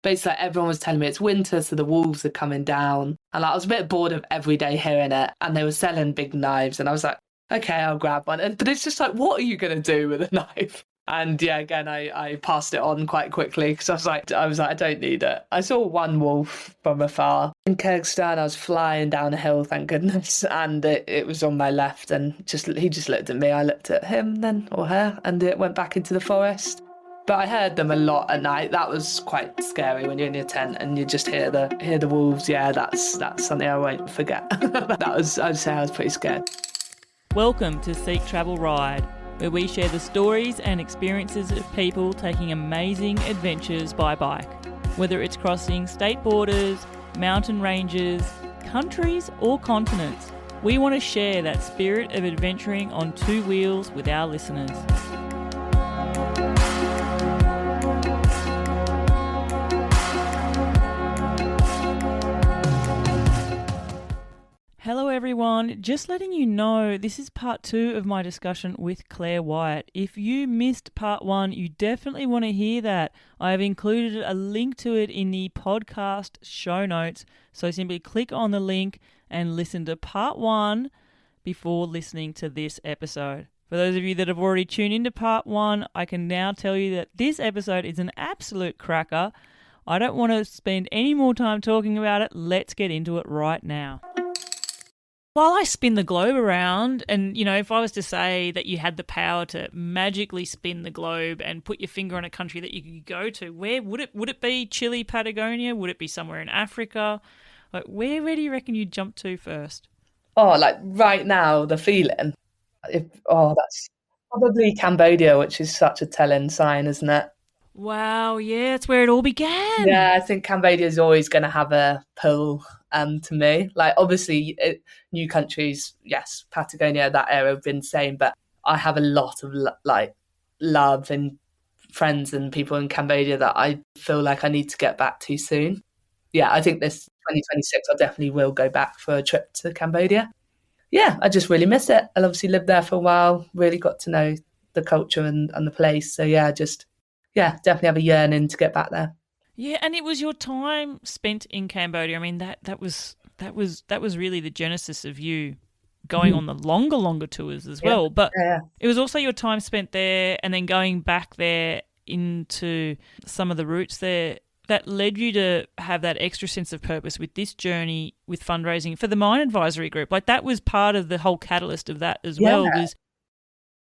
basically like, everyone was telling me it's winter, so the wolves are coming down. And like, I was a bit bored of every day hearing it. And they were selling big knives. And I was like, okay, I'll grab one. But it's just like, what are you going to do with a knife? And yeah, again, I passed it on quite quickly because I don't need it. I saw one wolf from afar in Kyrgyzstan. I was flying down a hill, thank goodness, and it was on my left. And he just looked at me. I looked at him then or her, and it went back into the forest. But I heard them a lot at night. That was quite scary when you're in your tent and you just hear the wolves. Yeah, that's something I won't forget. I'd say I was pretty scared. Welcome to Seek Travel Ride, where we share the stories and experiences of people taking amazing adventures by bike. Whether it's crossing state borders, mountain ranges, countries or continents, we want to share that spirit of adventuring on two wheels with our listeners. Hello everyone, just letting you know this is part 2 of my discussion with Claire Wyatt. If you missed part 1, you definitely want to hear that. I have included a link to it in the podcast show notes, so simply click on the link and listen to part 1 before listening to this episode. For those of you that have already tuned into part 1, I can now tell you that this episode is an absolute cracker. I don't want to spend any more time talking about it. Let's get into it right now. While I spin the globe around, and, you know, if I was to say that you had the power to magically spin the globe and put your finger on a country that you could go to, where would it? Would it be Chile, Patagonia? Would it be somewhere in Africa? Like, where do you reckon you'd jump to first? Oh, like right now, the feeling. That's probably Cambodia, which is such a telling sign, isn't it? Wow, yeah, it's where it all began. Yeah, I think Cambodia is always going to have a pull to me. Like, obviously, new countries, yes, Patagonia, that area have been insane, but I have a lot of love and friends and people in Cambodia that I feel like I need to get back to soon. Yeah, I think this 2026, I definitely will go back for a trip to Cambodia. Yeah, I just really miss it. I obviously lived there for a while, really got to know the culture and the place. So yeah, definitely have a yearning to get back there. Yeah, and it was your time spent in Cambodia. I mean, that was really the genesis of you going on the longer tours as well. Yeah. But it was also your time spent there and then going back there into some of the routes there that led you to have that extra sense of purpose with this journey with fundraising for the Mine Advisory Group. Like, that was part of the whole catalyst of that as well. Was,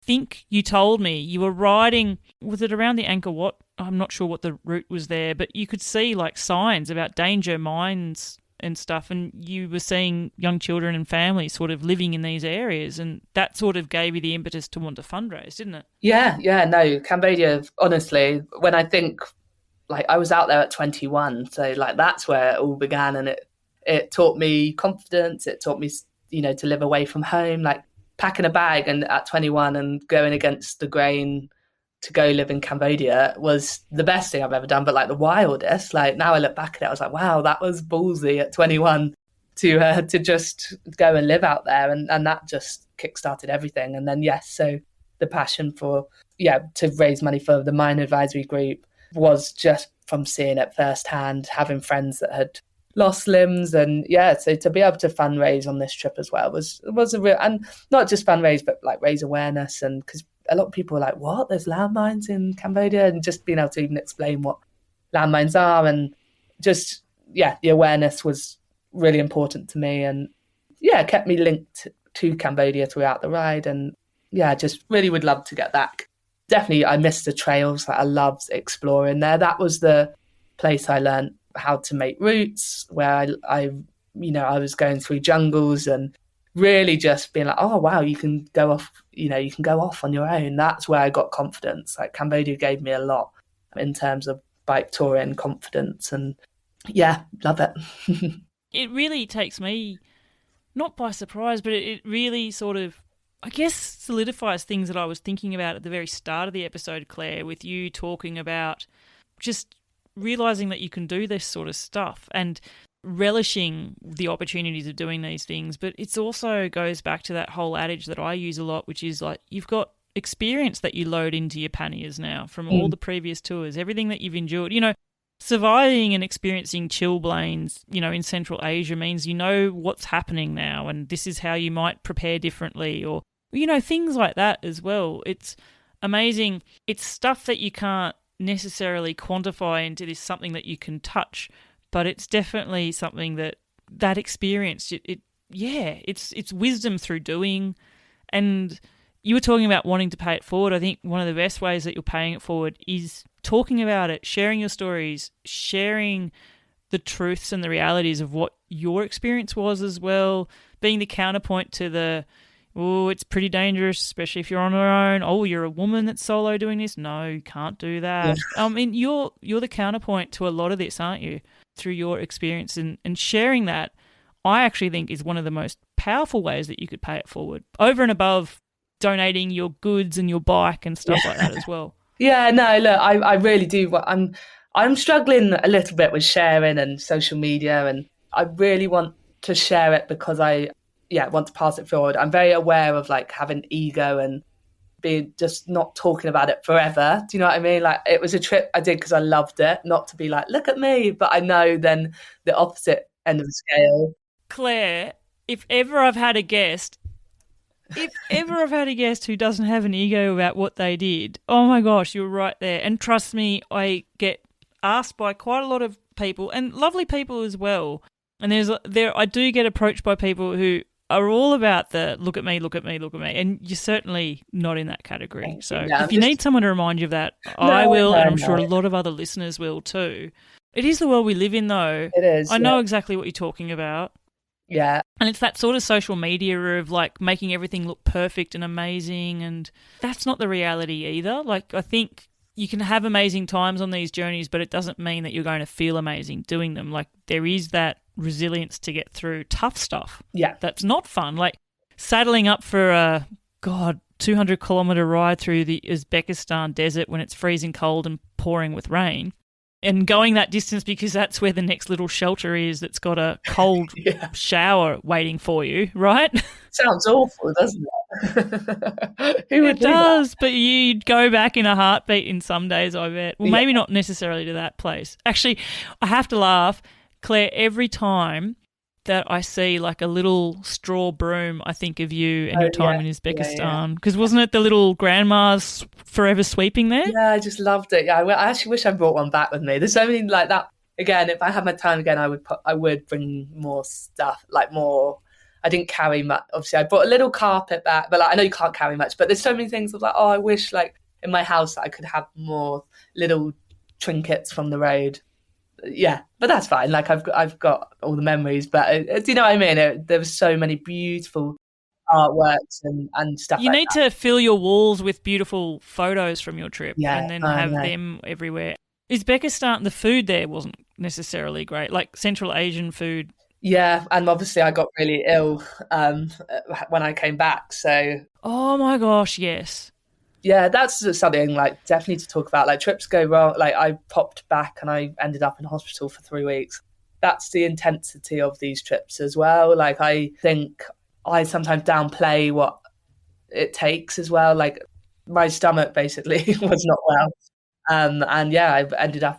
I think you told me you were riding, was it around the Angkor Wat? I'm not sure what the route was there, but you could see like signs about danger mines and stuff, and you were seeing young children and families sort of living in these areas, and that sort of gave you the impetus to want to fundraise, didn't it? Yeah, no, Cambodia, honestly, when I think, like, I was out there at 21, so like that's where it all began, and it taught me confidence, it taught me, to live away from home, like packing a bag and at 21 and going against the grain to go live in Cambodia was the best thing I've ever done, but like the wildest. Like, now I look back at it, I was like, wow, that was ballsy at 21 to just go and live out there, and that just kickstarted everything. And then so the passion for to raise money for the Mine Advisory Group was just from seeing it firsthand, having friends that had lost limbs, and so to be able to fundraise on this trip as well was a real, and not just fundraise but like raise awareness, and because a lot of people are like, what, there's landmines in Cambodia, and just being able to even explain what landmines are, and just the awareness was really important to me, and it kept me linked to Cambodia throughout the ride, and just really would love to get back. Definitely I miss the trails. Like, I loved exploring there. That was the place I learned how to make routes, where I was going through jungles and really just being like, oh wow, you can go off on your own. That's where I got confidence. Like, Cambodia gave me a lot in terms of bike touring confidence, and love it. It really takes me not by surprise, but it really sort of, I guess, solidifies things that I was thinking about at the very start of the episode, Claire, with you talking about just realising that you can do this sort of stuff and relishing the opportunities of doing these things. But it also goes back to that whole adage that I use a lot, which is like, you've got experience that you load into your panniers now from all the previous tours, everything that you've endured. surviving and experiencing chilblains, in Central Asia means you know what's happening now and this is how you might prepare differently, or, things like that as well. It's amazing. It's stuff that you can't necessarily quantify into this something that you can touch, but it's definitely something that experience, it's wisdom through doing. And you were talking about wanting to pay it forward. I think one of the best ways that you're paying it forward is talking about it, sharing your stories, sharing the truths and the realities of what your experience was as well, being the counterpoint to the, oh, it's pretty dangerous, especially if you're on your own. Oh, you're a woman that's solo doing this. No, you can't do that. Yeah. I mean, you're the counterpoint to a lot of this, aren't you? Through your experience and sharing that, I actually think is one of the most powerful ways that you could pay it forward, over and above donating your goods and your bike and stuff like that as well. Yeah, no, look, I really do. I'm struggling a little bit with sharing and social media, and I really want to share it because I want to pass it forward. I'm very aware of like having ego and being just not talking about it forever. Do you know what I mean? Like, it was a trip I did because I loved it, not to be like, look at me. But I know then the opposite end of the scale. Claire, if ever I've had a guest who doesn't have an ego about what they did, oh my gosh, you're right there. And trust me, I get asked by quite a lot of people, and lovely people as well. And I do get approached by people who are all about the look at me, and you're certainly not in that category. So if you need someone to remind you of that, I will, and I'm sure a lot of other listeners will too. It is the world we live in, though. It is. I know exactly what you're talking about. Yeah. And it's that sort of social media of like making everything look perfect and amazing, and that's not the reality either. Like, I think you can have amazing times on these journeys, but it doesn't mean that you're going to feel amazing doing them. Like, there is that resilience to get through tough stuff. Yeah. That's not fun. Like saddling up for a 200-kilometer ride through the Uzbekistan desert when it's freezing cold and pouring with rain, and going that distance because that's where the next little shelter is that's got a cold shower waiting for you, right? Sounds awful, doesn't it? It does, but you'd go back in a heartbeat in some days, I bet. Well, maybe not necessarily to that place. Actually, I have to laugh, Claire, every time that I see like a little straw broom, I think of you and your time in Uzbekistan. Because wasn't it the little grandma's forever sweeping there? Yeah, I just loved it. Yeah, I actually wish I brought one back with me. There's so many like that. Again, if I had my time again, I would bring more stuff, like more. I didn't carry much. Obviously, I brought a little carpet back, but like, I know you can't carry much. But there's so many things of like, I wish like in my house that I could have more little trinkets from the road. Yeah, but that's fine. Like I've got all the memories, but do you know what I mean? There was so many beautiful artworks and stuff. You need to fill your walls with beautiful photos from your trip, and then have them everywhere. Uzbekistan, the food there wasn't necessarily great, like Central Asian food. Yeah, and obviously I got really ill when I came back. So. Oh my gosh, yes. Yeah, that's something like definitely to talk about. Like trips go wrong. Like I popped back and I ended up in hospital for 3 weeks. That's the intensity of these trips as well. Like I think I sometimes downplay what it takes as well. Like my stomach basically was not well. And yeah,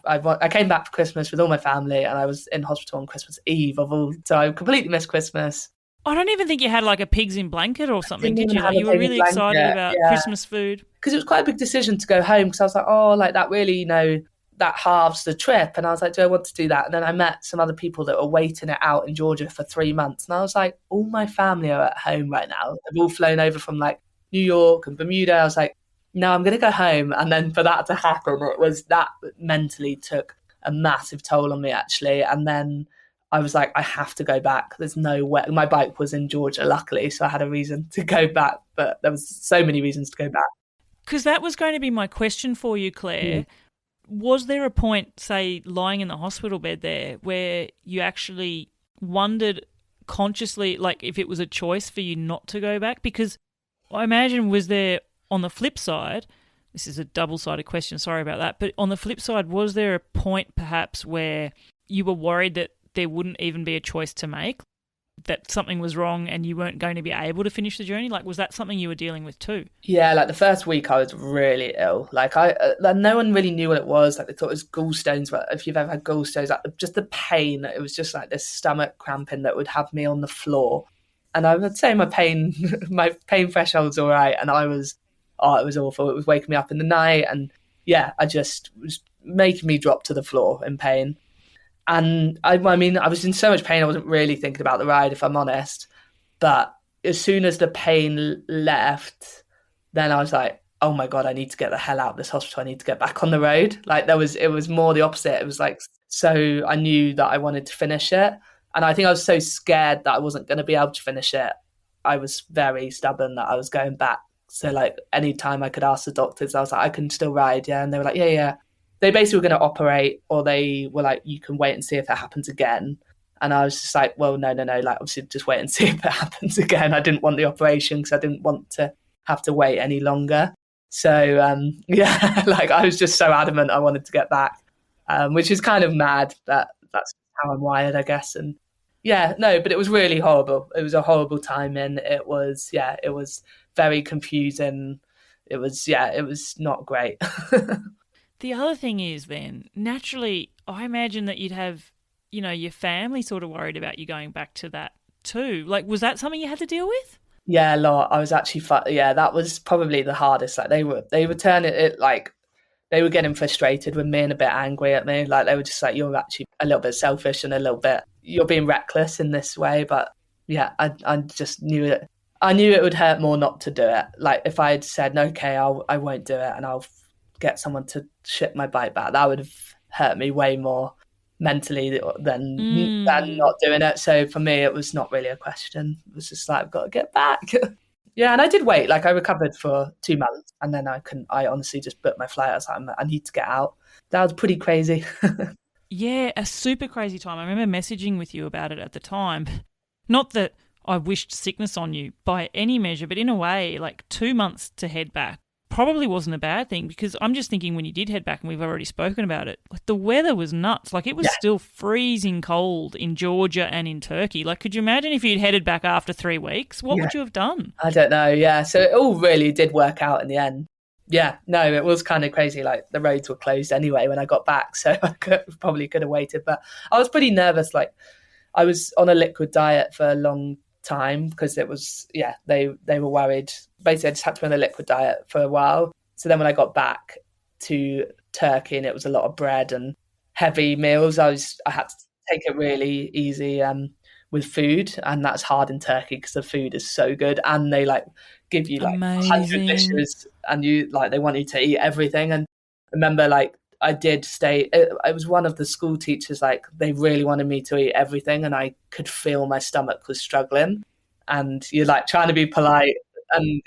I came back for Christmas with all my family, and I was in hospital on Christmas Eve so I completely missed Christmas. I don't even think you had like a pigs in blanket or something, did you? Like, you were really excited about Christmas food. Because it was quite a big decision to go home, because I was like, like that really, that halves the trip. And I was like, do I want to do that? And then I met some other people that were waiting it out in Georgia for 3 months. And I was like, all my family are at home right now. They've all flown over from like New York and Bermuda. I was like, no, I'm going to go home. And then for that to happen, that mentally took a massive toll on me, actually. And then I was like, I have to go back. There's no way. My bike was in Georgia, luckily, so I had a reason to go back. But there was so many reasons to go back. Because that was going to be my question for you, Claire. Was there a point, say, lying in the hospital bed there, where you actually wondered consciously, like, if it was a choice for you not to go back? Because I imagine, was there, on the flip side, this is a double-sided question, sorry about that, but on the flip side, was there a point perhaps where you were worried that there wouldn't even be a choice to make? that something was wrong and you weren't going to be able to finish the journey? Like, was that something you were dealing with too? Yeah, like the first week I was really ill. Like no one really knew what it was. Like they thought it was gallstones, but if you've ever had gallstones, like just the pain, it was just like this stomach cramping that would have me on the floor. And I would say my pain, my pain threshold's all right. And it was awful. It was waking me up in the night, and yeah, I just was making me drop to the floor in pain. And I mean, I was in so much pain, I wasn't really thinking about the ride, if I'm honest. But as soon as the pain left, then I was like, oh my God, I need to get the hell out of this hospital. I need to get back on the road. Like it was more the opposite. It was like, so I knew that I wanted to finish it. And I think I was so scared that I wasn't going to be able to finish it. I was very stubborn that I was going back. So like anytime I could ask the doctors, I was like, I can still ride. Yeah. And they were like, yeah. They basically were going to operate, or they were like, you can wait and see if it happens again. And I was just like, well, no. Like, obviously, just wait and see if it happens again. I didn't want the operation because I didn't want to have to wait any longer. So, yeah, like I was just so adamant I wanted to get back, which is kind of mad that that's how I'm wired, I guess. And yeah, no, but it was really horrible. It was a horrible time in. It was very confusing. It was not great. The other thing is then, naturally, I imagine that you'd have, your family sort of worried about you going back to that too. Like, was that something you had to deal with? Yeah, a lot. I was actually, that was probably the hardest. Like they were turning it like, they were getting frustrated with me and a bit angry at me. Like they were just like, you're actually a little bit selfish and a little bit, you're being reckless in this way. But yeah, I just knew it. I knew it would hurt more not to do it. Like if I had said, okay, I won't do it and I'll get someone to ship my bike back, that would have hurt me way more mentally than not doing it. So for me, it was not really a question. It was just like, I've got to get back. Yeah, and I did wait. Like I recovered for 2 months, and then I honestly just booked my flight. I was like, I need to get out. That was pretty crazy. Yeah, a super crazy time. I remember messaging with you about it at the time. Not that I wished sickness on you by any measure, but in a way, like 2 months to head back probably wasn't a bad thing, because I'm just thinking when you did head back, and we've already spoken about it, like the weather was nuts. Like it was still freezing cold in Georgia and in Turkey. Like, could you imagine if you'd headed back after 3 weeks? What would you have done? I don't know. Yeah. So it all really did work out in the end. Yeah. No, it was kind of crazy. Like the roads were closed anyway when I got back. So I probably could have waited, but I was pretty nervous. Like I was on a liquid diet for a long time because it was, they were worried. Basically, I just had to be on a liquid diet for a while. So then when I got back to Turkey and it was a lot of bread and heavy meals, I had to take it really easy with food, and that's hard in Turkey because the food is so good, and they like give you like 100 dishes, and you like they want you to eat everything. And I remember like I did stay. It was one of the school teachers, like they really wanted me to eat everything, and I could feel my stomach was struggling. And you're like trying to be polite, and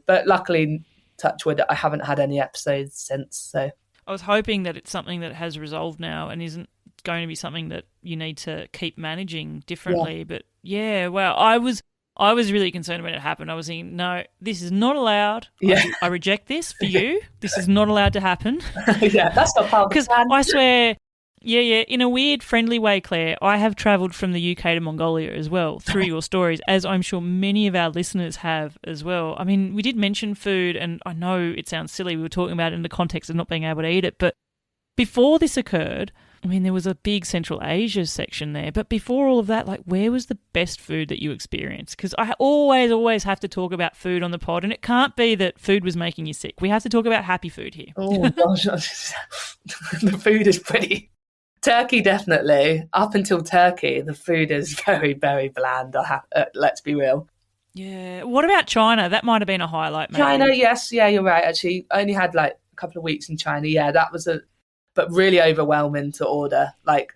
but luckily, touch wood, I haven't had any episodes since. So I was hoping that it's something that has resolved now and isn't going to be something that you need to keep managing differently. Yeah. But yeah, well, I was really concerned when it happened. I was thinking, no, this is not allowed. Yeah. I reject this for you. This is not allowed to happen. Yeah, that's not part of the plan. Because I swear, in a weird, friendly way, Claire, I have travelled from the UK to Mongolia as well through your stories, as I'm sure many of our listeners have as well. I mean, we did mention food, and I know it sounds silly. We were talking about it in the context of not being able to eat it, but before this occurred, I mean, there was a big Central Asia section there. But before all of that, like, where was the best food that you experienced? Because I always have to talk about food on the pod, and it can't be that food was making you sick. We have to talk about happy food here. Oh, gosh. The food is pretty... Turkey, definitely. Up until Turkey, the food is very, very bland. Let's be real. Yeah. What about China? That might have been a highlight, maybe. China, yes. Yeah, you're right, actually. I only had like a couple of weeks in China. Yeah, that was but really overwhelming to order. Like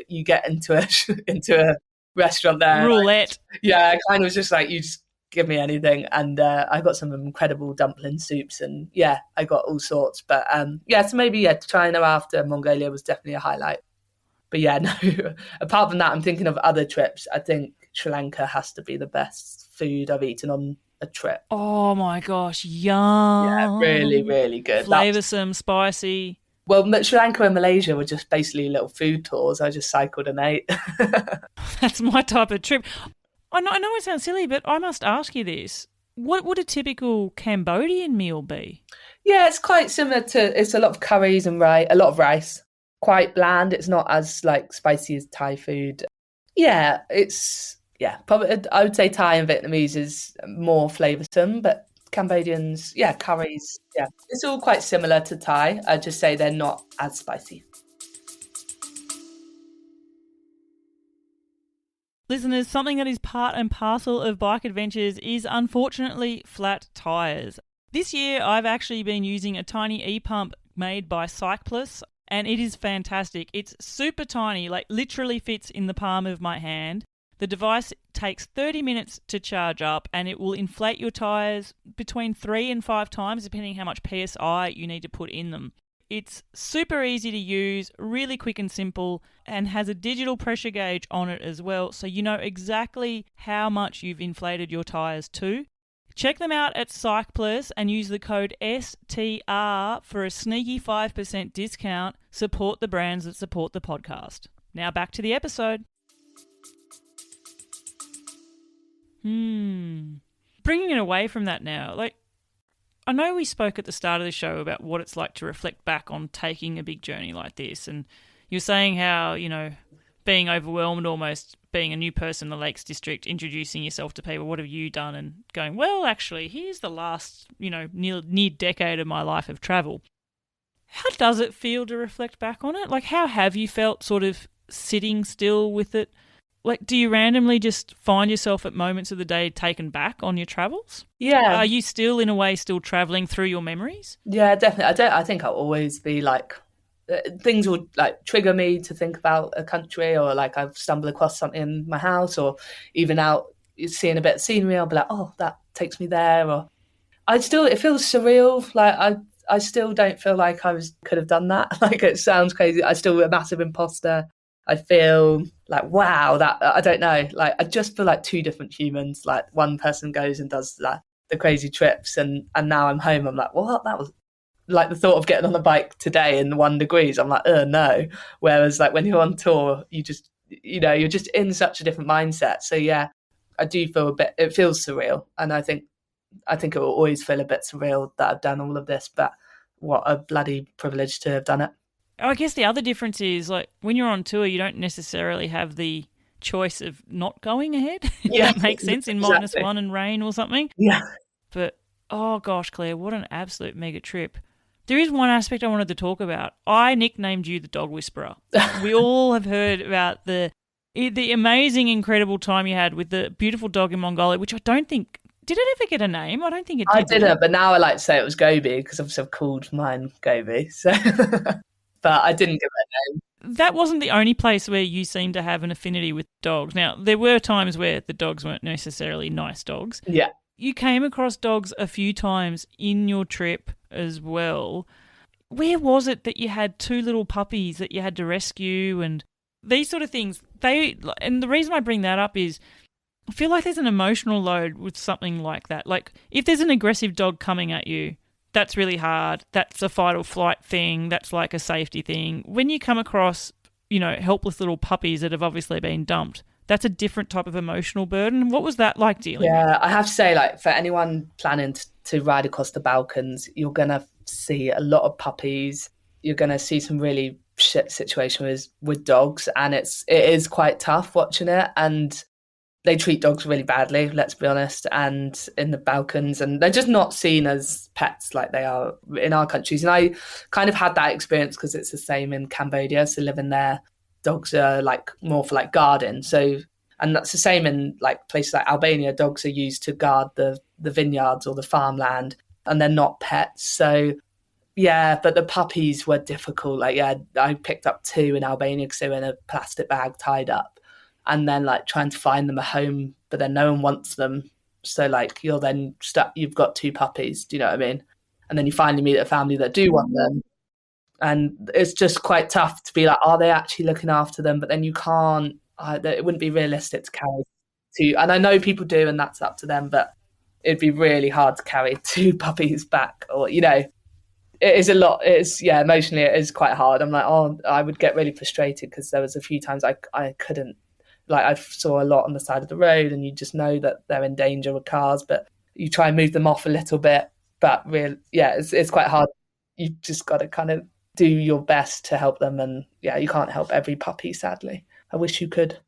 you get into a restaurant there. Roulette. It kind of was just like, you just give me anything. And I got some incredible dumpling soups, and I got all sorts. But so maybe China after Mongolia was definitely a highlight. But no, apart from that, I'm thinking of other trips. I think Sri Lanka has to be the best food I've eaten on a trip. Oh my gosh, yum. Yeah, really, really good. Flavoursome, spicy. Well, Sri Lanka and Malaysia were just basically little food tours. I just cycled and ate. That's my type of trip. I know it sounds silly, but I must ask you this. What would a typical Cambodian meal be? Yeah, it's quite similar to, it's a lot of curries and rice, a lot of rice. Quite bland. It's not as like spicy as Thai food. Yeah, probably I would say Thai and Vietnamese is more flavoursome, but Cambodians, yeah, curries, yeah. It's all quite similar to Thai. I'd just say they're not as spicy. Listeners, something that is part and parcel of bike adventures is unfortunately flat tyres. This year I've actually been using a tiny e-pump made by Cyclus, and it is fantastic. It's super tiny, like literally fits in the palm of my hand. The device takes 30 minutes to charge up, and it will inflate your tyres between 3 and 5 times depending how much PSI you need to put in them. It's super easy to use, really quick and simple, and has a digital pressure gauge on it as well, so you know exactly how much you've inflated your tyres to. Check them out at Cyclus and use the code STR for a sneaky 5% discount. Support the brands that support the podcast. Now back to the episode. Bringing it away from that now, like, I know we spoke at the start of the show about what it's like to reflect back on taking a big journey like this, and you're saying how, you know, being overwhelmed almost, being a new person in the Lakes District, introducing yourself to people, what have you done, and going, well, actually, here's the last, you know, near decade of my life of travel. How does it feel to reflect back on it? Like, how have you felt sort of sitting still with it? Like, do you randomly just find yourself at moments of the day taken back on your travels? Yeah. Are you still, in a way, still travelling through your memories? Yeah, definitely. I think I'll always be like, things will like trigger me to think about a country, or like I've stumbled across something in my house, or even out seeing a bit of scenery, I'll be like, oh, that takes me there. Or it feels surreal. Like I still don't feel like could have done that. Like, it sounds crazy. I still a massive imposter. I feel like, wow, that, I don't know. Like, I just feel like two different humans. Like, one person goes and does the crazy trips, and now I'm home. I'm like, what? That was like the thought of getting on a bike today in 1 degree. I'm like, no. Whereas like when you're on tour, you just, you know, you're just in such a different mindset. So yeah, I do feel it feels surreal. And I think it will always feel a bit surreal that I've done all of this, but what a bloody privilege to have done it. I guess the other difference is, like, when you're on tour, you don't necessarily have the choice of not going ahead. Yeah, that makes sense in exactly. -1 and rain or something. Yeah. But, oh gosh, Claire, what an absolute mega trip. There is one aspect I wanted to talk about. I nicknamed you the Dog Whisperer. We all have heard about the amazing, incredible time you had with the beautiful dog in Mongolia, which I don't think... Did it ever get a name? I don't think it did. I didn't, but now I like to say it was Gobi, because I've called mine Gobi. So... But I didn't give it a name. That wasn't the only place where you seemed to have an affinity with dogs. Now, there were times where the dogs weren't necessarily nice dogs. Yeah. You came across dogs a few times in your trip as well. Where was it that you had 2 little puppies that you had to rescue and these sort of things? And the reason I bring that up is I feel like there's an emotional load with something like that. Like, if there's an aggressive dog coming at you, that's really hard. That's a fight or flight thing. That's like a safety thing. When you come across, you know, helpless little puppies that have obviously been dumped, that's a different type of emotional burden. What was that like dealing with? Yeah, I have to say, like, for anyone planning to ride across the Balkans, you're going to see a lot of puppies. You're going to see some really shit situations with dogs, and it is quite tough watching it. And they treat dogs really badly, let's be honest, and in the Balkans, and they're just not seen as pets like they are in our countries. And I kind of had that experience because it's the same in Cambodia. So living there, dogs are like more for like guarding. So, and that's the same in like places like Albania. Dogs are used to guard the vineyards or the farmland, and they're not pets. So yeah, but the puppies were difficult. Like, yeah, I picked up 2 in Albania because they were in a plastic bag tied up. And then like trying to find them a home, but then no one wants them. So like you're then stuck, you've got 2 puppies, do you know what I mean? And then you finally meet a family that do want them. And it's just quite tough to be like, are they actually looking after them? But then you can't, it wouldn't be realistic to carry 2. And I know people do, and that's up to them, but it'd be really hard to carry 2 puppies back, or, you know. it is a lot. It's yeah, emotionally it is quite hard. I'm like, oh, I would get really frustrated because there was a few times I couldn't, like I saw a lot on the side of the road, and you just know that they're in danger with cars, but you try and move them off a little bit. But real, yeah, it's quite hard. You've just got to kind of do your best to help them, and yeah, you can't help every puppy, sadly. I wish you could.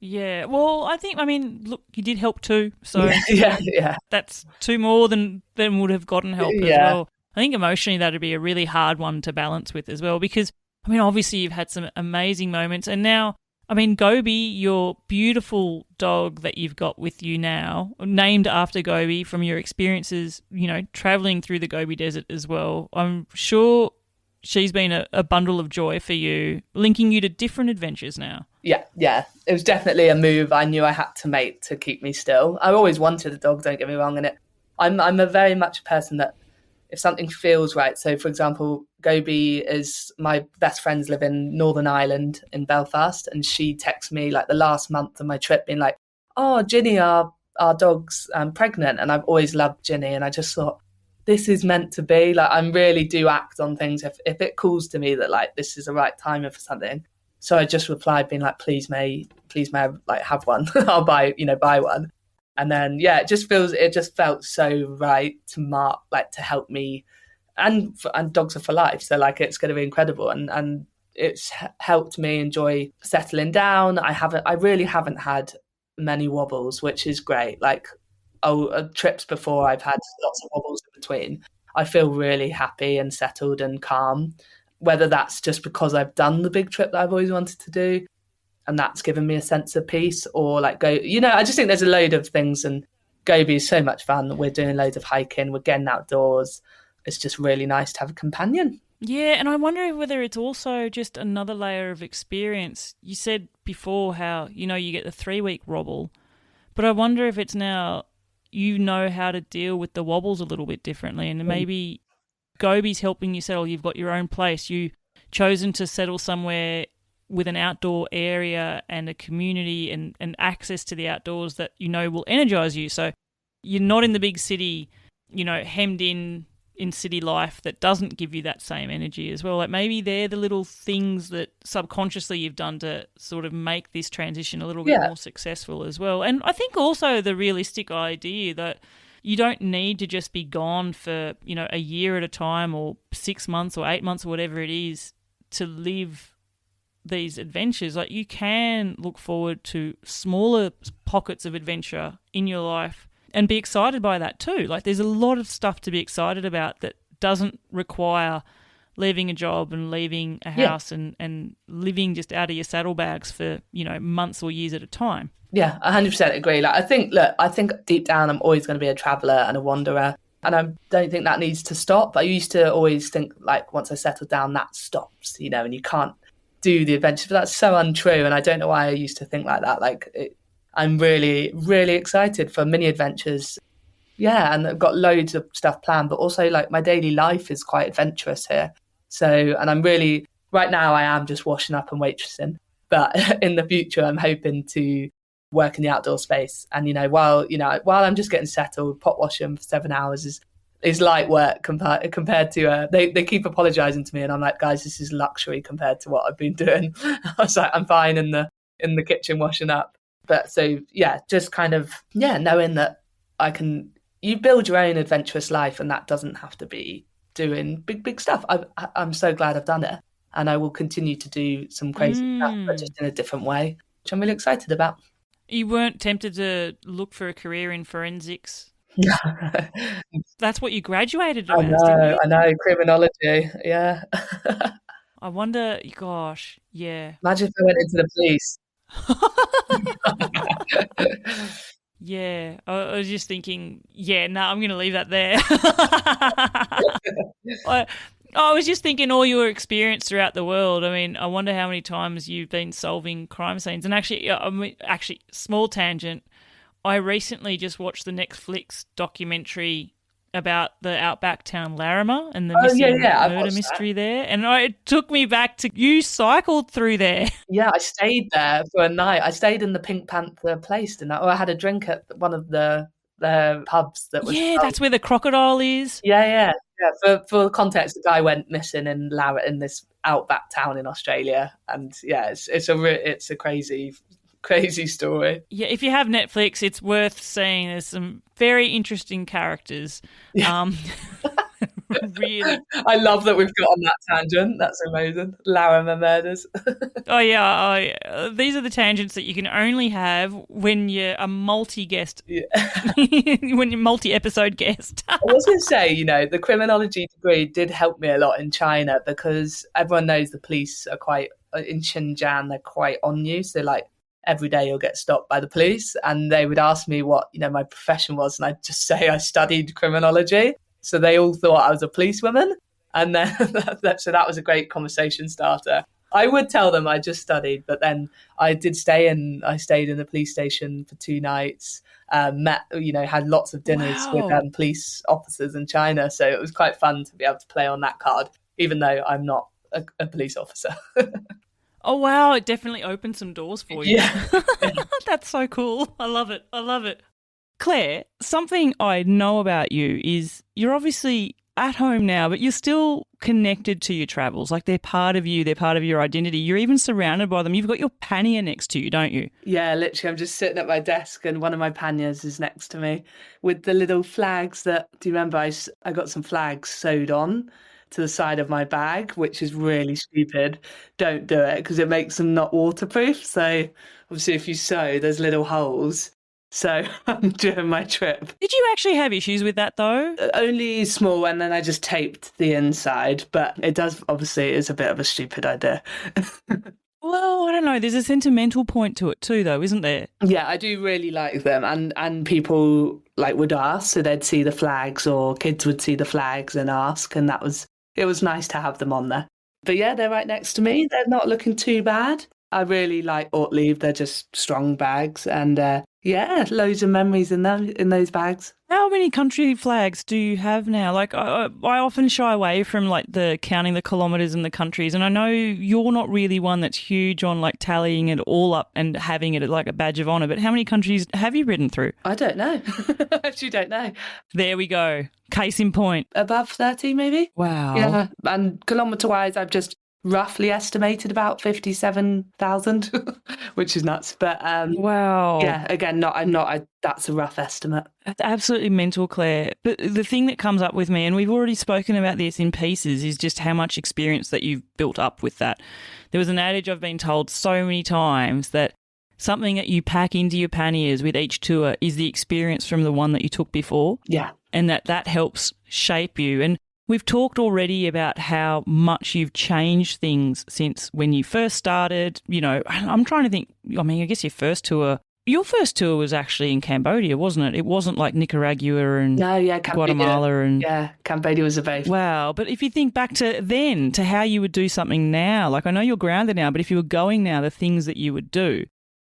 Yeah, well, I mean, look, you did help too, so Yeah, yeah, yeah, that's two more than would have gotten help as yeah. well. I think emotionally that'd be a really hard one to balance with as well because, I mean, obviously you've had some amazing moments and now, I mean, Gobi, your beautiful dog that you've got with you now, named after Gobi from your experiences, traveling through the Gobi Desert as well. I'm sure she's been a bundle of joy for you, linking you to different adventures now. Yeah, yeah. It was definitely a move I knew I had to make to keep me still. I always wanted a dog, don't get me wrong, and I'm a very much a person that if something feels right. So for example, Gobi is my best friends live in Northern Ireland in Belfast, and she texts me like the last month of my trip being like, oh, Ginny, our dog's pregnant, and I've always loved Ginny, and I just thought this is meant to be. Like I really do act on things if it calls to me that like this is the right time for something. So I just replied being like, please may I like have one. I'll buy one. And then yeah, it just felt so right to help me, and dogs are for life. So like it's going to be incredible, and it's helped me enjoy settling down. I really haven't had many wobbles, which is great. Like trips before I've had lots of wobbles in between. I feel really happy and settled and calm. Whether that's just because I've done the big trip that I've always wanted to do, and that's given me a sense of peace, or like I just think there's a load of things, and Gobi is so much fun. We're doing loads of hiking, we're getting outdoors. It's just really nice to have a companion. Yeah, and I wonder whether it's also just another layer of experience. You said before how, you get the 3-week wobble, but I wonder if it's now you know how to deal with the wobbles a little bit differently, and maybe Gobi's helping you settle. You've got your own place. You've chosen to settle somewhere with an outdoor area and a community and access to the outdoors that will energize you. So you're not in the big city, hemmed in city life that doesn't give you that same energy as well. Like maybe they're the little things that subconsciously you've done to sort of make this transition a little bit more successful as well. And I think also the realistic idea that you don't need to just be gone for, a year at a time or 6 months or 8 months or whatever it is to live these adventures. Like you can look forward to smaller pockets of adventure in your life and be excited by that too. Like there's a lot of stuff to be excited about that doesn't require leaving a job and leaving a house and living just out of your saddlebags for, months or years at a time. Yeah, 100% agree. Like I think deep down I'm always going to be a traveller and a wanderer, and I don't think that needs to stop. I used to always think like once I settle down that stops, and you can't do the adventure. But that's so untrue, and I don't know why I used to think like that. I'm really, really excited for mini adventures. Yeah, and I've got loads of stuff planned, but also like my daily life is quite adventurous here. So, and I'm really, right now I am just washing up and waitressing, but in the future I'm hoping to work in the outdoor space. And, while I'm just getting settled, pot washing for 7 hours is light work compared to, they keep apologizing to me and I'm like, guys, this is luxury compared to what I've been doing. I was like, I'm fine in the kitchen washing up. But so, yeah, just kind of, knowing that you build your own adventurous life and that doesn't have to be doing big stuff. I'm so glad I've done it, and I will continue to do some crazy stuff, but just in a different way, which I'm really excited about. You weren't tempted to look for a career in forensics? That's what you graduated as, didn't you? I know, criminology, yeah. I wonder, gosh, yeah. Imagine if I went into the police. Yeah, I was just thinking, I'm going to leave that there. I was just thinking all your experience throughout the world. I mean, I wonder how many times you've been solving crime scenes. And actually, small tangent, I recently just watched the Netflix documentary about the outback town Larimer and the missing murder mystery there. And it took me back to, you cycled through there. Yeah, I stayed there for a night. I stayed in the Pink Panther place, didn't I? Or I had a drink at one of the pubs that was... Yeah, that's where the crocodile is. Yeah. Yeah, for context, the guy went missing in this outback town in Australia, and yeah, it's a crazy story. Yeah, if you have Netflix, it's worth seeing. There's some very interesting characters. Yeah. Um, really. I love that we've got on that tangent. That's amazing. Larimer murders. Oh yeah, these are the tangents that you can only have when you're a multi-guest, Yeah. when you're multi-episode guest. I was going to say, the criminology degree did help me a lot in China because everyone knows the police are quite, in Xinjiang, they're quite on you. So like every day you'll get stopped by the police and they would ask me what, my profession was. And I'd just say I studied criminology. So they all thought I was a policewoman. And then, so that was a great conversation starter. I would tell them I just studied, but then I stayed in the police station for 2 nights, had lots of dinners with police officers in China. So it was quite fun to be able to play on that card, even though I'm not a police officer. Oh, wow. It definitely opened some doors for you. Yeah. That's so cool. I love it. Claire, something I know about you is you're obviously at home now, but you're still connected to your travels. Like they're part of you, they're part of your identity. You're even surrounded by them. You've got your pannier next to you, don't you? Yeah, literally. I'm just sitting at my desk and one of my panniers is next to me with the little flags do you remember I got some flags sewed on to the side of my bag, which is really stupid. Don't do it because it makes them not waterproof. So obviously if you sew, there's little holes. So during my trip. Did you actually have issues with that though? Only small, and then I just taped the inside. But it does, obviously, it's a bit of a stupid idea. Well, I don't know. There's a sentimental point to it too, though, isn't there? Yeah, I do really like them. And people would ask, so they'd see the flags or kids would see the flags and ask. And it was nice to have them on there. But yeah, they're right next to me. They're not looking too bad. I really like Ortlieb. They're just strong bags. And yeah, loads of memories in those bags. How many country flags do you have now? Like, I often shy away from the counting the kilometres and the countries, and I know you're not really one that's huge on tallying it all up and having it like a badge of honour. But how many countries have you ridden through? I don't know. I actually don't know. There we go. Case in point. Above 30, maybe. Wow. Yeah, and kilometre-wise, I've just roughly estimated about 57,000, which is nuts. But wow. Yeah, again, that's a rough estimate. That's absolutely mental, Claire. But the thing that comes up with me, and we've already spoken about this in pieces, is just how much experience that you've built up with that. There was an adage I've been told so many times that something that you pack into your panniers with each tour is the experience from the one that you took before. Yeah. And that helps shape you. And we've talked already about how much you've changed things since when you first started. I'm trying to think, I guess your first tour was actually in Cambodia, wasn't it? It wasn't like Nicaragua and Guatemala and... Yeah, Cambodia was a base. Wow. But if you think back to how you would do something now, I know you're grounded now, but if you were going now, the things that you would do.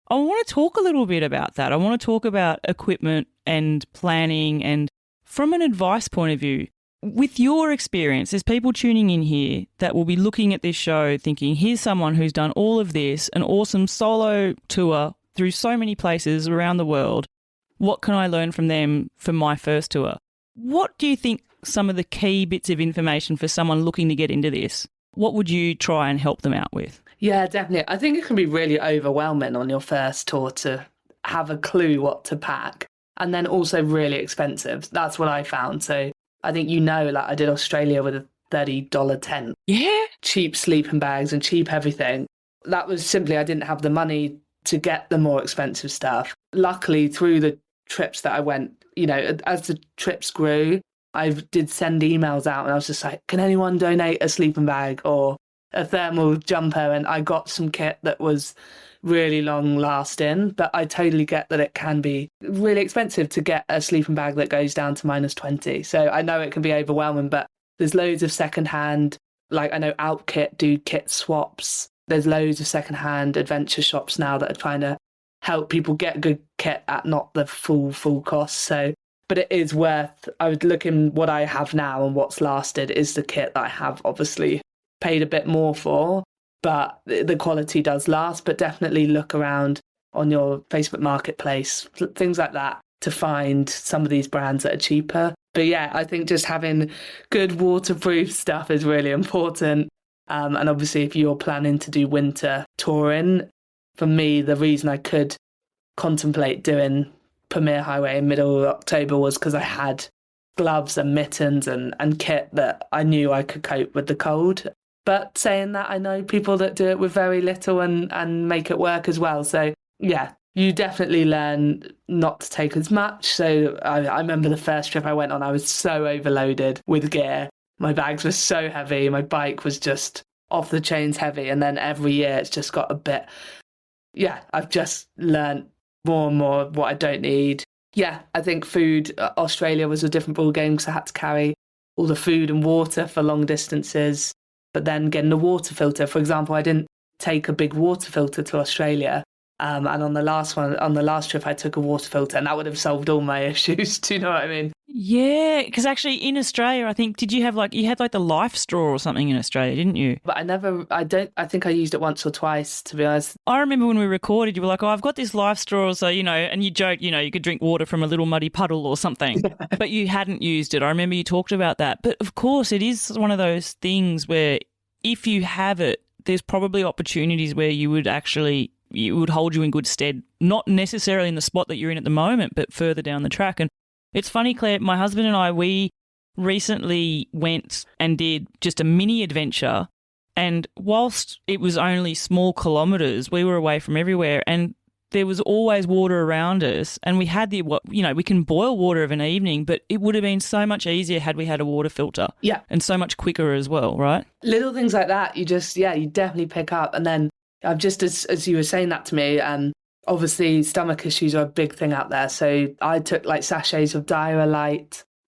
I want to talk a little bit about that. I want to talk about equipment and planning, and from an advice point of view, with your experience, there's people tuning in here that will be looking at this show thinking, here's someone who's done all of this, an awesome solo tour through so many places around the world. What can I learn from them for my first tour? What do you think some of the key bits of information for someone looking to get into this? What would you try and help them out with? Yeah, definitely. I think it can be really overwhelming on your first tour to have a clue what to pack, and then also really expensive. That's what I found. So I think I did Australia with a $30 tent. Yeah. Cheap sleeping bags and cheap everything. That was simply I didn't have the money to get the more expensive stuff. Luckily, through the trips that I went, as the trips grew, I did send emails out and I was just like, can anyone donate a sleeping bag or a thermal jumper? And I got some kit that was really long lasting, but I totally get that it can be really expensive to get a sleeping bag that goes down to -20. So I know it can be overwhelming, but there's loads of secondhand, I know Outkit do kit swaps. There's loads of secondhand adventure shops now that are trying to help people get good kit at not the full cost. So, but it is worth, I would look in what I have now and what's lasted is the kit that I have obviously paid a bit more for, but the quality does last. But definitely look around on your Facebook marketplace, things like that. to find some of these brands that are cheaper. But yeah, I think just having good waterproof stuff is really important. And obviously, if you're planning to do winter touring, for me, the reason I could contemplate doing Premier Highway in middle of October was because I had gloves and mittens and kit that I knew I could cope with the cold. But saying that, I know people that do it with very little and make it work as well. So yeah, you definitely learn not to take as much. So I remember the first trip I went on, I was so overloaded with gear. My bags were so heavy. My bike was just off the chains heavy. And then every year it's just got a bit, I've just learned more and more what I don't need. Yeah, I think food, Australia was a different ball game because I had to carry all the food and water for long distances. But then getting a water filter, for example, I didn't take a big water filter to Australia. And on the last trip, I took a water filter, and that would have solved all my issues. Do you know what I mean? Yeah, because actually in Australia, I think, you had the life straw or something in Australia, didn't you? But I think I used it once or twice, to be honest. I remember when we recorded, you were like, oh, I've got this life straw, so, and you joked, you could drink water from a little muddy puddle or something, but you hadn't used it. I remember you talked about that. But of course, it is one of those things where if you have it, there's probably opportunities where it would hold you in good stead, not necessarily in the spot that you're in at the moment, but further down the track. And it's funny, Claire, my husband and I, we recently went and did just a mini adventure. And whilst it was only small kilometres, we were away from everywhere and there was always water around us. And we had we can boil water of an evening, but it would have been so much easier had we had a water filter. Yeah. And so much quicker as well, right? Little things like that, you definitely pick up. And then I've just, as you were saying that to me, obviously stomach issues are a big thing out there. So I took like sachets of Diarrhea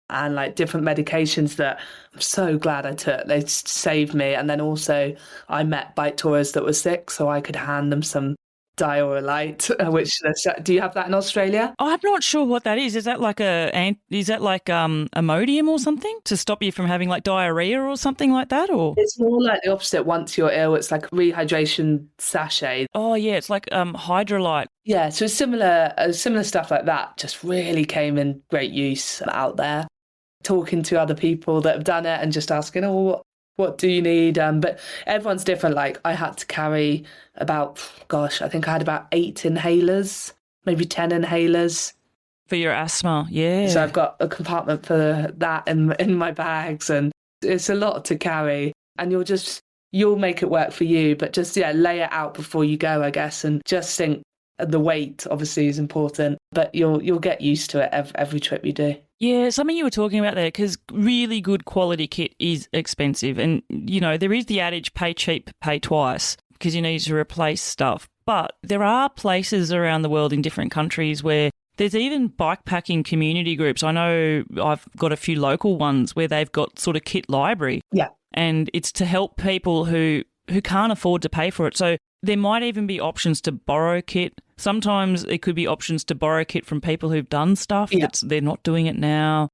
and like different medications that I'm so glad I took. They saved me. And then also I met bike tourists that were sick, so I could hand them some Diarrhea, which do you have that in Australia? I'm not sure what that is. Is that like Imodium or something to stop you from having like diarrhea or something like that? Or it's more like the opposite. Once you're ill, it's like rehydration sachet. Oh yeah, it's like Hydrolyte. Yeah, so similar stuff like that just really came in great use out there. Talking to other people that have done it and just asking, what do you need? But everyone's different. Like I had to carry I think I had about 8 inhalers, maybe 10 inhalers. For your asthma, yeah. So I've got a compartment for that in my bags, and it's a lot to carry. And you'll make it work for you, but just, lay it out before you go, I guess, and just think the weight obviously is important, but you'll get used to it every trip you do. Yeah, something you were talking about there, because really good quality kit is expensive. And, there is the adage, pay cheap, pay twice, because you need to replace stuff. But there are places around the world in different countries where there's even bikepacking community groups. I know I've got a few local ones where they've got sort of kit library. Yeah. And it's to help people who can't afford to pay for it. So there might even be options to borrow kit. Sometimes it could be options to borrow kit from people who've done stuff. Yeah. They're not doing it now.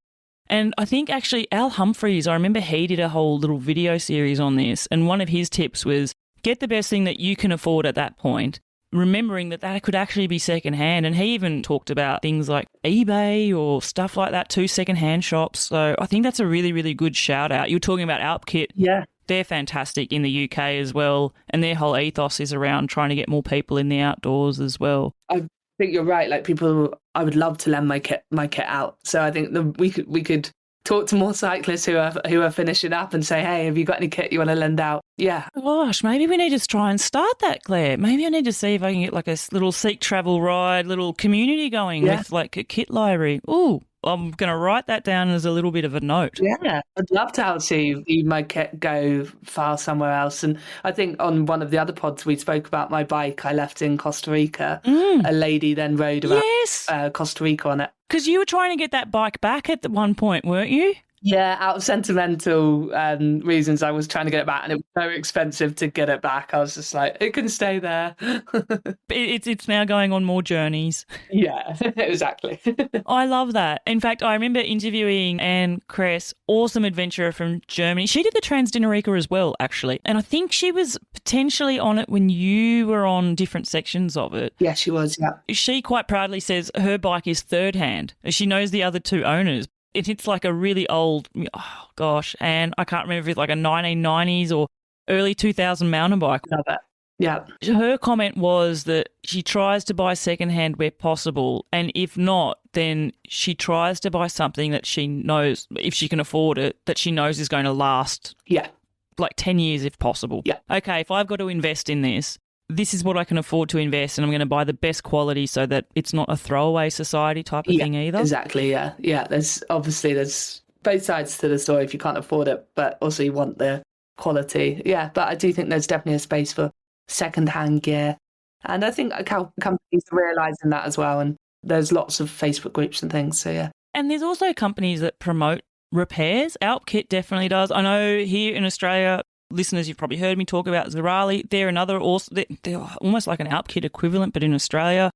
And I think actually Al Humphreys, I remember he did a whole little video series on this. And one of his tips was get the best thing that you can afford at that point, remembering that could actually be secondhand. And he even talked about things like eBay or stuff like that too, secondhand shops. So I think that's a really, really good shout out. You were talking about Alpkit. Yeah. They're fantastic in the UK as well. And their whole ethos is around trying to get more people in the outdoors as well. I think you're right. Like I would love to lend my kit out. So I think we could talk to more cyclists who are finishing up and say, hey, have you got any kit you want to lend out? Yeah. Gosh, maybe we need to try and start that, Claire. Maybe I need to see if I can get like a little Seek Travel Ride, little community going with like a kit library. Ooh, I'm going to write that down as a little bit of a note. Yeah, I'd love to see my kit go far somewhere else. And I think on one of the other pods we spoke about my bike I left in Costa Rica. A lady then rode around Costa Rica on it. Because you were trying to get that bike back at one point, weren't you? Yeah, out of sentimental reasons, I was trying to get it back, and it was so expensive to get it back. I was just like, it can stay there. It's now going on more journeys. Yeah, exactly. I love that. In fact, I remember interviewing Anne Kress, awesome adventurer from Germany. She did the Transdinarica as well, actually. And I think she was potentially on it when you were on different sections of it. Yeah, she was, yeah. She quite proudly says her bike is third hand. She knows the other two owners. It's like a really old, oh gosh, and I can't remember if it's like a 1990s or early 2000 mountain bike. Love it. Yeah. Her comment was that she tries to buy secondhand where possible, and if not, then she tries to buy something that she knows, if she can afford it, that she knows is going to last Yeah. like 10 years if possible. Yeah. Okay, if I've got to invest in this is what I can afford to invest, and I'm going to buy the best quality so that it's not a throwaway society type of thing either. Exactly, yeah. Yeah, there's both sides to the story if you can't afford it, but also you want the quality. Yeah, but I do think there's definitely a space for second-hand gear. And I think companies are realising that as well, and there's lots of Facebook groups and things, so yeah. And there's also companies that promote repairs. Alpkit definitely does. I know here in Australia, listeners, you've probably heard me talk about Zerali. They're another, also, they're almost like an Alpkit equivalent, but in Australia.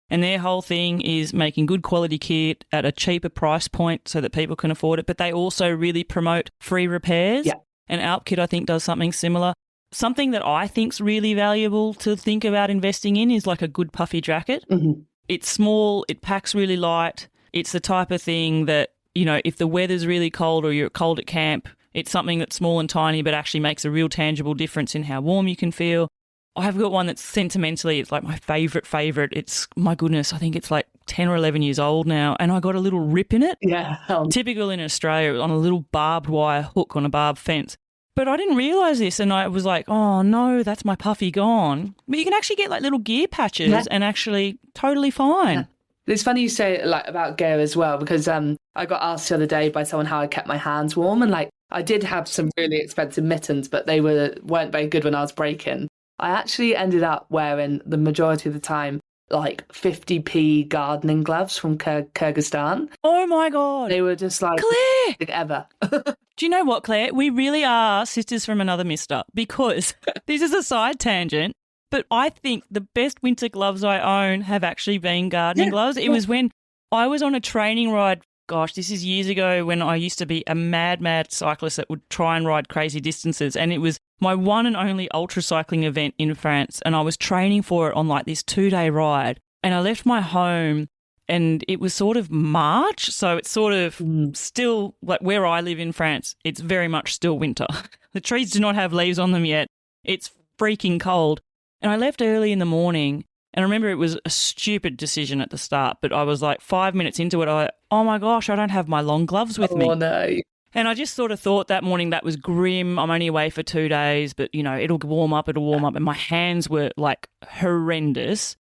And their whole thing is making good quality kit at a cheaper price point so that people can afford it. But they also really promote free repairs. Yeah. And Alpkit, I think, does something similar. Something that I think's really valuable to think about investing in is like a good puffy jacket. Mm-hmm. It's small, it packs really light. It's the type of thing that, you know, if the weather's really cold or you're cold at camp, it's something that's small and tiny but actually makes a real tangible difference in how warm you can feel. I've got one that's sentimentally, it's like my favourite. It's, my goodness, I think it's like 10 or 11 years old now, and I got a little rip in it. Yeah. Typical in Australia, on a little barbed wire hook on a barbed fence. But I didn't realise this, and I was like, oh no, that's my puffy gone. But you can actually get like little gear patches and actually totally fine. Yeah. It's funny you say like about gear as well, because I got asked the other day by someone how I kept my hands warm, and like I did have some really expensive mittens, but they weren't very good when I was breaking. I actually ended up wearing the majority of the time like 50p gardening gloves from Kyrgyzstan. Oh my God. They were just like Claire! ever. Do you know what, Claire? We really are sisters from another mister, because this is a side tangent, but I think the best winter gloves I own have actually been gardening gloves. It was when I was on a training ride. Gosh, this is years ago, when I used to be a mad cyclist that would try and ride crazy distances. And it was my one and only ultra cycling event in France. And I was training for it on like this 2-day ride. And I left my home, and it was sort of March. So it's sort of still, like where I live in France, it's very much still winter. The trees do not have leaves on them yet. It's freaking cold. And I left early in the morning. And I remember it was a stupid decision at the start, but I was like 5 minutes into it, oh my gosh, I don't have my long gloves with me. Oh no. And I just sort of thought that morning that was grim. I'm only away for 2 days, but you know, it'll warm up. And my hands were like horrendous.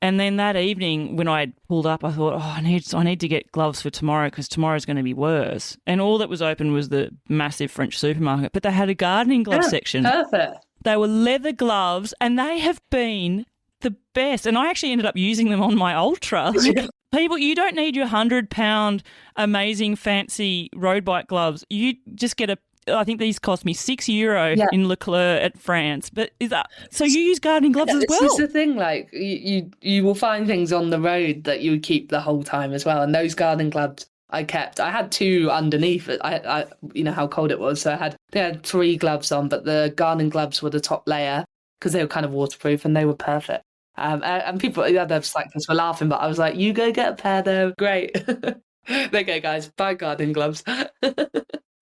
And then that evening when I had pulled up, I thought, I need to get gloves for tomorrow, because tomorrow's going to be worse. And all that was open was the massive French supermarket, but they had a gardening glove section. Perfect. They were leather gloves, and they have been the best. And I actually ended up using them on my Ultra. Like, people, you don't need your £100 amazing fancy road bike gloves. You just get I think these cost me €6 in Leclerc at France. But so you use gardening gloves as well? This is the thing, like you will find things on the road that you keep the whole time as well. And those gardening gloves I kept. I had 2 underneath it. I you know how cold it was, so they had 3 gloves on, but the gardening gloves were the top layer because they were kind of waterproof and they were perfect. And people, the other cyclists were laughing, but I was like, you go get a pair, they're great. There you go, guys. Buy gardening gloves.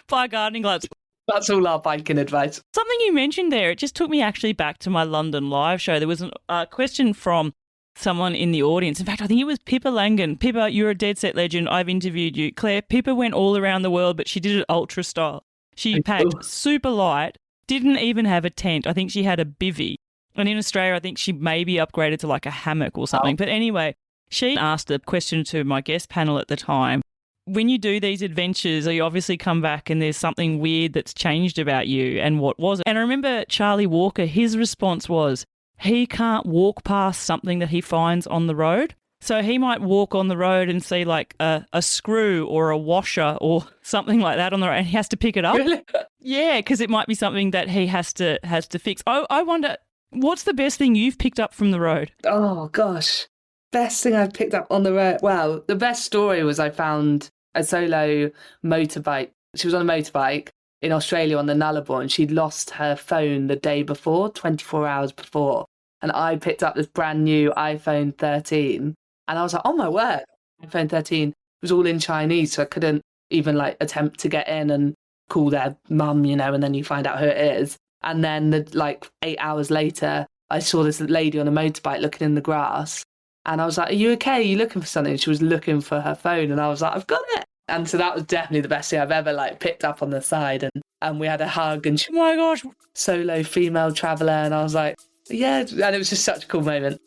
Buy gardening gloves. That's all our biking advice. Something you mentioned there, it just took me actually back to my London live show. There was a question from someone in the audience. In fact, I think it was Pippa Langan. Pippa, you're a dead set legend. I've interviewed you. Claire, Pippa went all around the world, but she did it ultra style. She packed super light, didn't even have a tent. I think she had a bivvy. And in Australia, I think she maybe upgraded to like a hammock or something. But anyway, she asked a question to my guest panel at the time. When you do these adventures, you obviously come back and there's something weird that's changed about you, and what was it? And I remember Charlie Walker, his response was he can't walk past something that he finds on the road. So he might walk on the road and see like a screw or a washer or something like that on the road, and he has to pick it up. Really? Yeah, because it might be something that he has to fix. I wonder, what's the best thing you've picked up from the road? Oh, gosh. Best thing I've picked up on the road. Well, the best story was I found a solo motorbike. She was on a motorbike in Australia on the Nullarbor, and she'd lost her phone the day before, 24 hours before. And I picked up this brand new iPhone 13. And I was like, oh my word, iPhone 13. It was all in Chinese, so I couldn't even like attempt to get in and call their mum, you know, and then you find out who it is. And then like 8 hours later, I saw this lady on a motorbike looking in the grass. And I was like, are you okay? Are you looking for something? She was looking for her phone. And I was like, I've got it. And so that was definitely the best thing I've ever like picked up on the side. And we had a hug, and she, Oh my gosh. solo female traveller. And I was like, yeah. And it was just such a cool moment.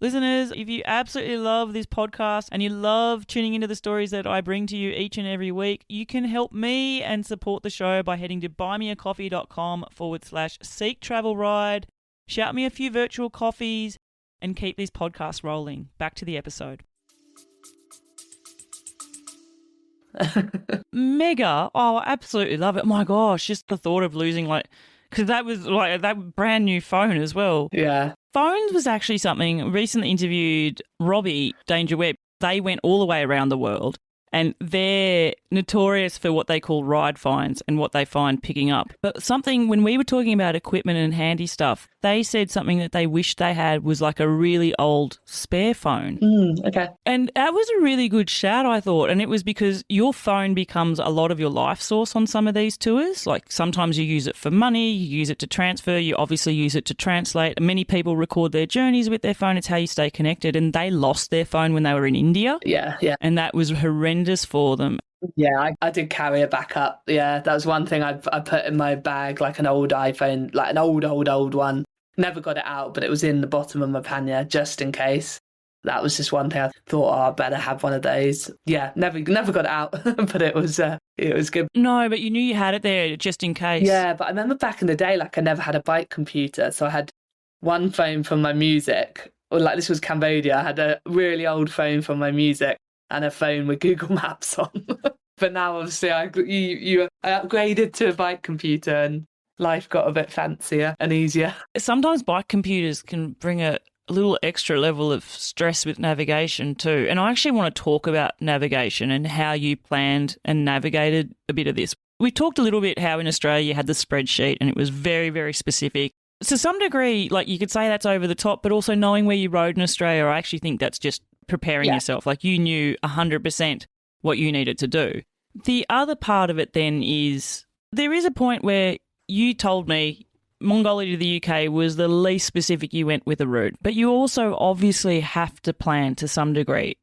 Listeners, if you absolutely love this podcast and you love tuning into the stories that I bring to you each and every week, you can help me and support the show by heading to buymeacoffee.com/seek travel ride. Shout me a few virtual coffees and keep this podcast rolling. Back to the episode. Mega. Oh, I absolutely love it. My gosh, just the thought of losing because that was like that brand new phone as well. Yeah. Phones was actually something. Recently interviewed Robbie Danger Webb. They went all the way around the world, and they're notorious for what they call ride finds and what they find picking up. But something, when we were talking about equipment and handy stuff, they said something that they wished they had was like a really old spare phone. Okay. And that was a really good shout, I thought. And it was because your phone becomes a lot of your life source on some of these tours. Like sometimes you use it for money, you use it to transfer, you obviously use it to translate. Many people record their journeys with their phone. It's how you stay connected. And they lost their phone when they were in India. Yeah. And that was horrendous for them. Yeah, I did carry a backup. Yeah, that was one thing I put in my bag, like an old iPhone, like an old one. Never got it out, but it was in the bottom of my pannier just in case. That was just one thing I thought, oh, I better have one of those. Yeah, never got it out, but it was good. No, but you knew you had it there just in case. Yeah, but I remember back in the day, like I never had a bike computer, so I had one phone from my music. Or like this was Cambodia, I had a really old phone from my music and a phone with Google Maps on. But now, obviously, I upgraded to a bike computer and life got a bit fancier and easier. Sometimes bike computers can bring a little extra level of stress with navigation too. And I actually want to talk about navigation and how you planned and navigated a bit of this. We talked a little bit how in Australia you had the spreadsheet and it was very, very specific. To some degree, like you could say that's over the top, but also knowing where you rode in Australia, I actually think that's just preparing yourself. Like you knew 100% what you needed to do. The other part of it then is there is a point where you told me Mongolia to the UK was the least specific you went with a route, but you also obviously have to plan to some degree.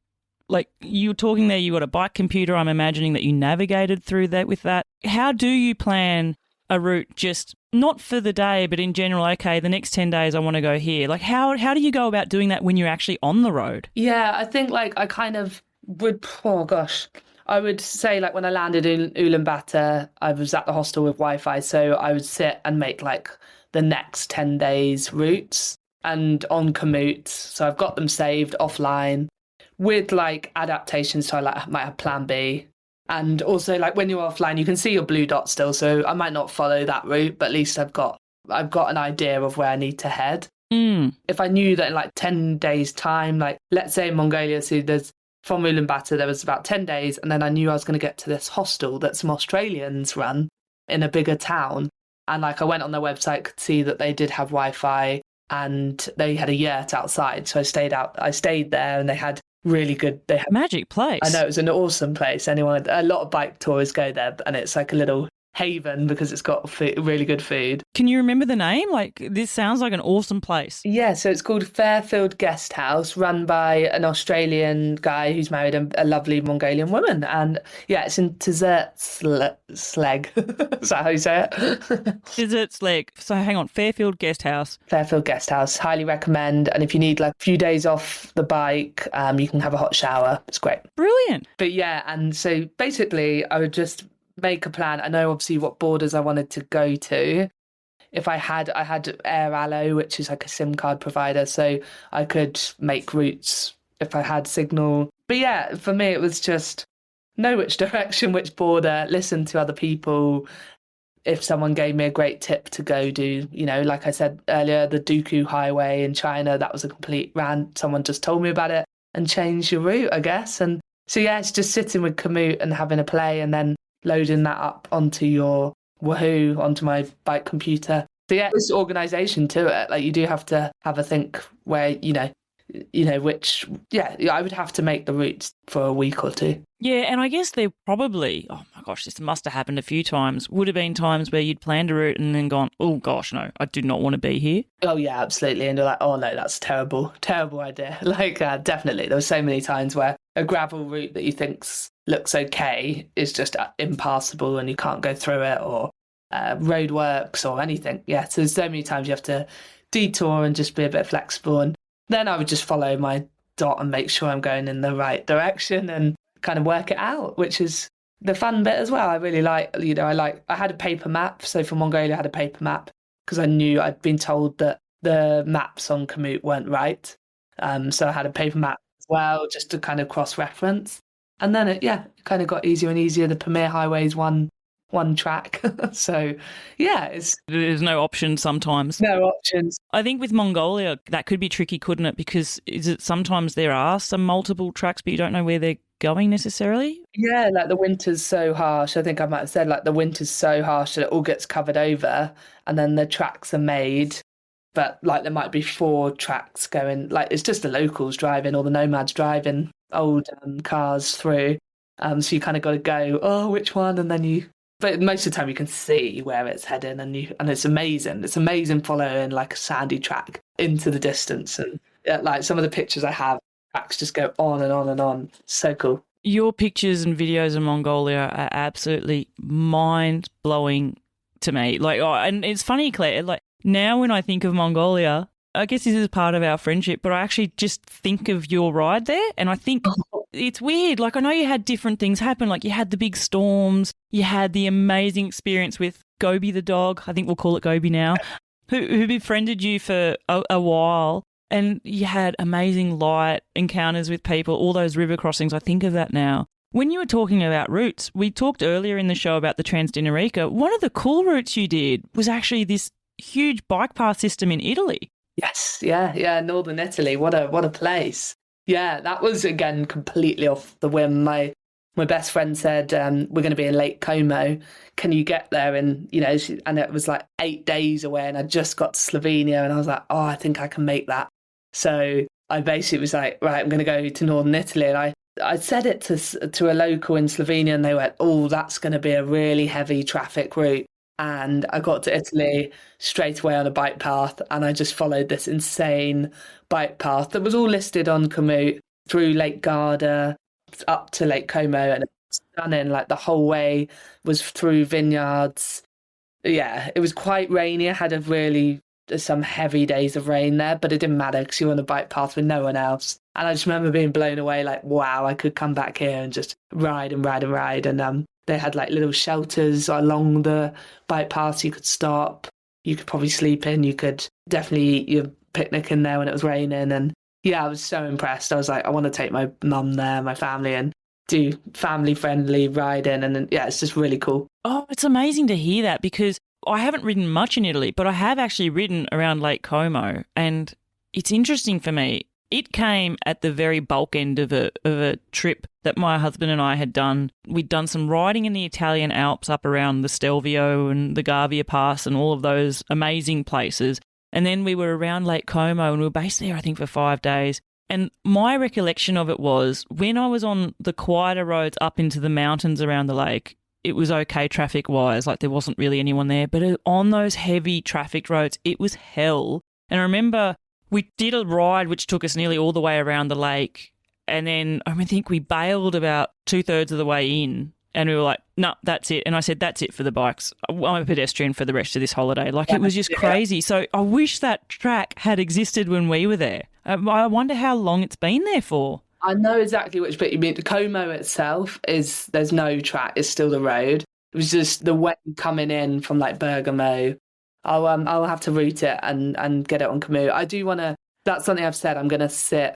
Like you were talking there, you got a bike computer. I'm imagining that you navigated through that with that. How do you plan a route just not for the day, but in general, okay, the next 10 days I want to go here. Like how do you go about doing that when you're actually on the road? Yeah, I think like I kind of would, oh gosh, I would say like when I landed in Ulaanbaatar, I was at the hostel with Wi-Fi, so I would sit and make like the next 10 days routes and on commute. So I've got them saved offline with like adaptations, so I might have plan B. And also, like when you're offline, you can see your blue dot still. So I might not follow that route, but at least I've got an idea of where I need to head. If I knew that in like 10 days' time, like let's say in Mongolia, so there's from Ulaanbaatar, there was about 10 days, and then I knew I was going to get to this hostel that some Australians run in a bigger town. And like I went on their website, could see that they did have Wi-Fi, and they had a yurt outside. So I stayed there, and they had really good. They had magic place. I know, it was an awesome place. A lot of bike tours go there, and it's like a little haven because it's got really good food. Can you remember the name? Like this sounds like an awesome place. Yeah, so it's called Fairfield Guest House, run by an Australian guy who's married a lovely Mongolian woman. And yeah, it's in Tzertsleg. Is that how you say it? Tzertsleg. So hang on, Fairfield Guest House. Fairfield Guest House, highly recommend. And if you need like a few days off the bike, you can have a hot shower. It's great. Brilliant. But yeah, and so basically I would just make a plan. I know obviously what borders I wanted to go to. if I had Air Allo, which is like a SIM card provider, so I could make routes if I had signal. But yeah, for me, it was just know which direction, which border, listen to other people. If someone gave me a great tip to go do, like I said earlier, the Duku Highway in China, that was a complete rant. Someone just told me about it and changed your route, I guess. And so, yeah, it's just sitting with Komoot and having a play and then loading that up onto your Wahoo, onto my bike computer. So, yeah, there's organisation to it. Like, you do have to have a think where, I would have to make the routes for a week or two. Yeah, and I guess there probably, oh my gosh, this must have happened a few times, would have been times where you'd planned a route and then gone, oh gosh, no, I do not want to be here. Oh yeah, absolutely. And you're like, oh no, that's terrible, terrible idea. Like, definitely. There were so many times where a gravel route that you think looks okay is just impassable and you can't go through it, or roadworks or anything. Yeah, so there's so many times you have to detour and just be a bit flexible. And then I would just follow my dot and make sure I'm going in the right direction and kind of work it out, which is the fun bit as well. I really like, I had a paper map. So for Mongolia, I had a paper map because I knew I'd been told that the maps on Komoot weren't right. So I had a paper map as well, just to kind of cross-reference. And then it kind of got easier and easier. The Pamir Highway's one track. So, yeah, there's no options sometimes. No options. I think with Mongolia, that could be tricky, couldn't it? Because sometimes there are some multiple tracks, but you don't know where they're going necessarily? Yeah, like the winter's so harsh. I think I might have said, like, the winter's so harsh that it all gets covered over and then the tracks are made. But, like, there might be 4 tracks going, like, it's just the locals driving or the nomads driving old cars through. So you kind of got to go, oh, which one? And then but most of the time you can see where it's heading, and it's amazing. It's amazing following like a sandy track into the distance. And like some of the pictures I have, tracks just go on and on and on. So cool. Your pictures and videos of Mongolia are absolutely mind-blowing to me. Like, and it's funny, Claire, like now when I think of Mongolia, I guess this is part of our friendship, but I actually just think of your ride there and I think it's weird. Like, I know you had different things happen. Like, you had the big storms, you had the amazing experience with Gobi the dog, I think we'll call it Gobi now, who befriended you for a while, and you had amazing light encounters with people, all those river crossings. I think of that now. When you were talking about routes, we talked earlier in the show about the Transdinarica. One of the cool routes you did was actually this huge bike path system in Italy. Yes, yeah, Northern Italy. What a place. Yeah, that was, again, completely off the whim. My best friend said, we're going to be in Lake Como. Can you get there? And, and it was like 8 days away and I just got to Slovenia and I was like, oh, I think I can make that. So I basically was like, right, I'm going to go to Northern Italy. And I said it to a local in Slovenia and they went, oh, that's going to be a really heavy traffic route. And I got to Italy straight away on a bike path and I just followed this insane bike path that was all listed on Komoot through Lake Garda up to Lake Como, and it was stunning. Like, the whole way was through vineyards. Yeah, it was quite rainy. I had some heavy days of rain there, but it didn't matter because you were on the bike path with no one else. And I just remember being blown away, like, wow, I could come back here and just ride and ride and ride. And they had like little shelters along the bike path. You could stop, you could probably sleep in, you could definitely eat your picnic in there when it was raining. And yeah, I was so impressed. I was like, I want to take my mum there, my family, and do family friendly riding. And then, yeah, it's just really cool. Oh, it's amazing to hear that, because I haven't ridden much in Italy, but I have actually ridden around Lake Como, and it's interesting for me. It came at the very bulk end of a trip that my husband and I had done. We'd done some riding in the Italian Alps up around the Stelvio and the Gavia Pass and all of those amazing places. And then we were around Lake Como and we were based there, I think, for 5 days. And my recollection of it was when I was on the quieter roads up into the mountains around the lake, it was okay traffic-wise, like there wasn't really anyone there. But on those heavy traffic roads, it was hell. And I remember we did a ride which took us nearly all the way around the lake, and then I think we bailed about 2/3 of the way in, and we were like, no, that's it. And I said, that's it for the bikes. I'm a pedestrian for the rest of this holiday. Like, it was just crazy. So I wish that track had existed when we were there. I wonder how long it's been there for. I know exactly which bit you mean. The Como itself there's no track. It's still the road. It was just the way coming in from like Bergamo I'll have to route it and get it on Komoot. I do want to. That's something I've said. I'm going to sit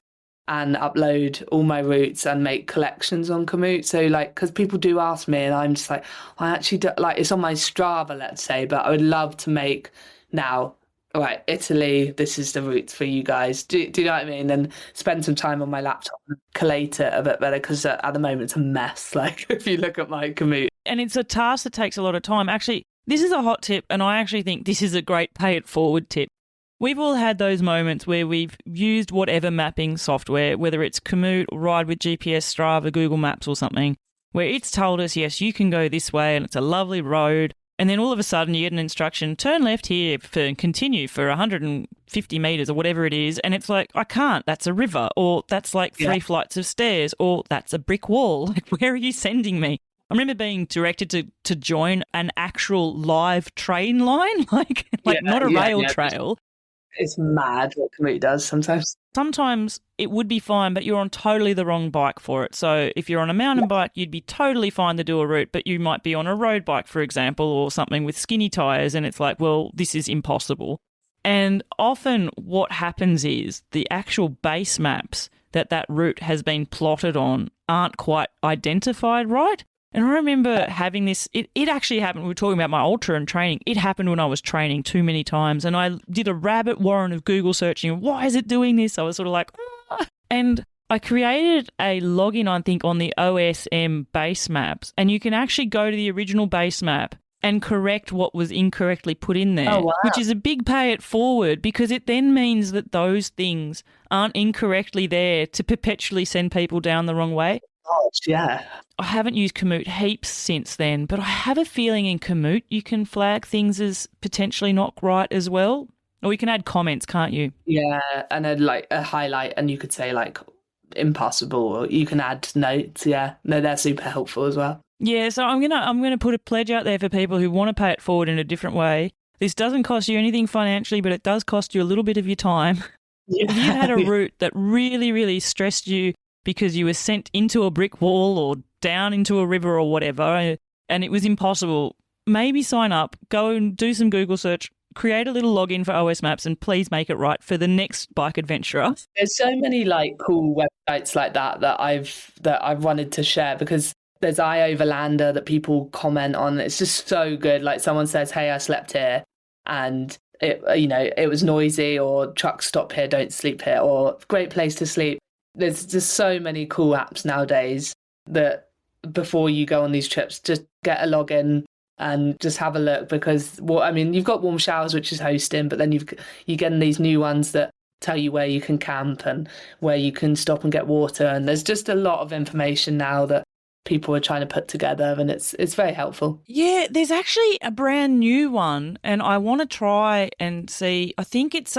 and upload all my routes and make collections on Komoot. So like, because people do ask me, and I'm just like, I actually do, like, it's on my Strava, let's say, but I would love to make now. All right, Italy, this is the route for you guys. Do you know what I mean? And spend some time on my laptop and collate it a bit better, because at the moment it's a mess. Like, if you look at my Komoot. And it's a task that takes a lot of time. Actually, this is a hot tip, and I actually think this is a great pay it forward tip. We've all had those moments where we've used whatever mapping software, whether it's Komoot, Ride with GPS, Strava, Google Maps or something, where it's told us, yes, you can go this way and it's a lovely road. And then all of a sudden you get an instruction, turn left here and continue for 150 metres or whatever it is. And it's like, I can't, that's a river, or that's like 3 flights of stairs, or that's a brick wall. Like, where are you sending me? I remember being directed to join an actual live train line, like not a rail trail. It's mad what Komoot does sometimes. Sometimes it would be fine, but you're on totally the wrong bike for it. So if you're on a mountain bike, you'd be totally fine to do a route, but you might be on a road bike, for example, or something with skinny tyres, and it's like, well, this is impossible. And often what happens is the actual base maps that route has been plotted on aren't quite identified right. And I remember having this, it actually happened, we were talking about my ultra and training, it happened when I was training too many times, and I did a rabbit warren of Google searching, why is it doing this? I was sort of like, ah. And I created a login, I think, on the OSM base maps, and you can actually go to the original base map and correct what was incorrectly put in there, which is a big pay it forward, because it then means that those things aren't incorrectly there to perpetually send people down the wrong way. Yeah. I haven't used Komoot heaps since then, but I have a feeling in Komoot you can flag things as potentially not right as well. Or you can add comments, can't you? Yeah, and then like a highlight, and you could say like impossible, or you can add notes. Yeah, no, they're super helpful as well. Yeah, so I'm gonna put a pledge out there for people who want to pay it forward in a different way. This doesn't cost you anything financially, but it does cost you a little bit of your time. Yeah. If you had a route that really, really stressed you because you were sent into a brick wall or down into a river or whatever, and it was impossible, maybe sign up, go and do some Google search, create a little login for OS Maps, and please make it right for the next bike adventurer. There's so many like cool websites like that I've wanted to share, because there's iOverlander that people comment on. It's just so good. Like, someone says, hey, I slept here and it was noisy, or trucks stop here, don't sleep here, or great place to sleep. There's just so many cool apps nowadays that before you go on these trips, just get a login and just have a look, because you've got Warm Showers, which is hosting, but then you get these new ones that tell you where you can camp and where you can stop and get water. And there's just a lot of information now that people are trying to put together, and it's very helpful. Yeah, there's actually a brand new one, and I want to try and see. I think it's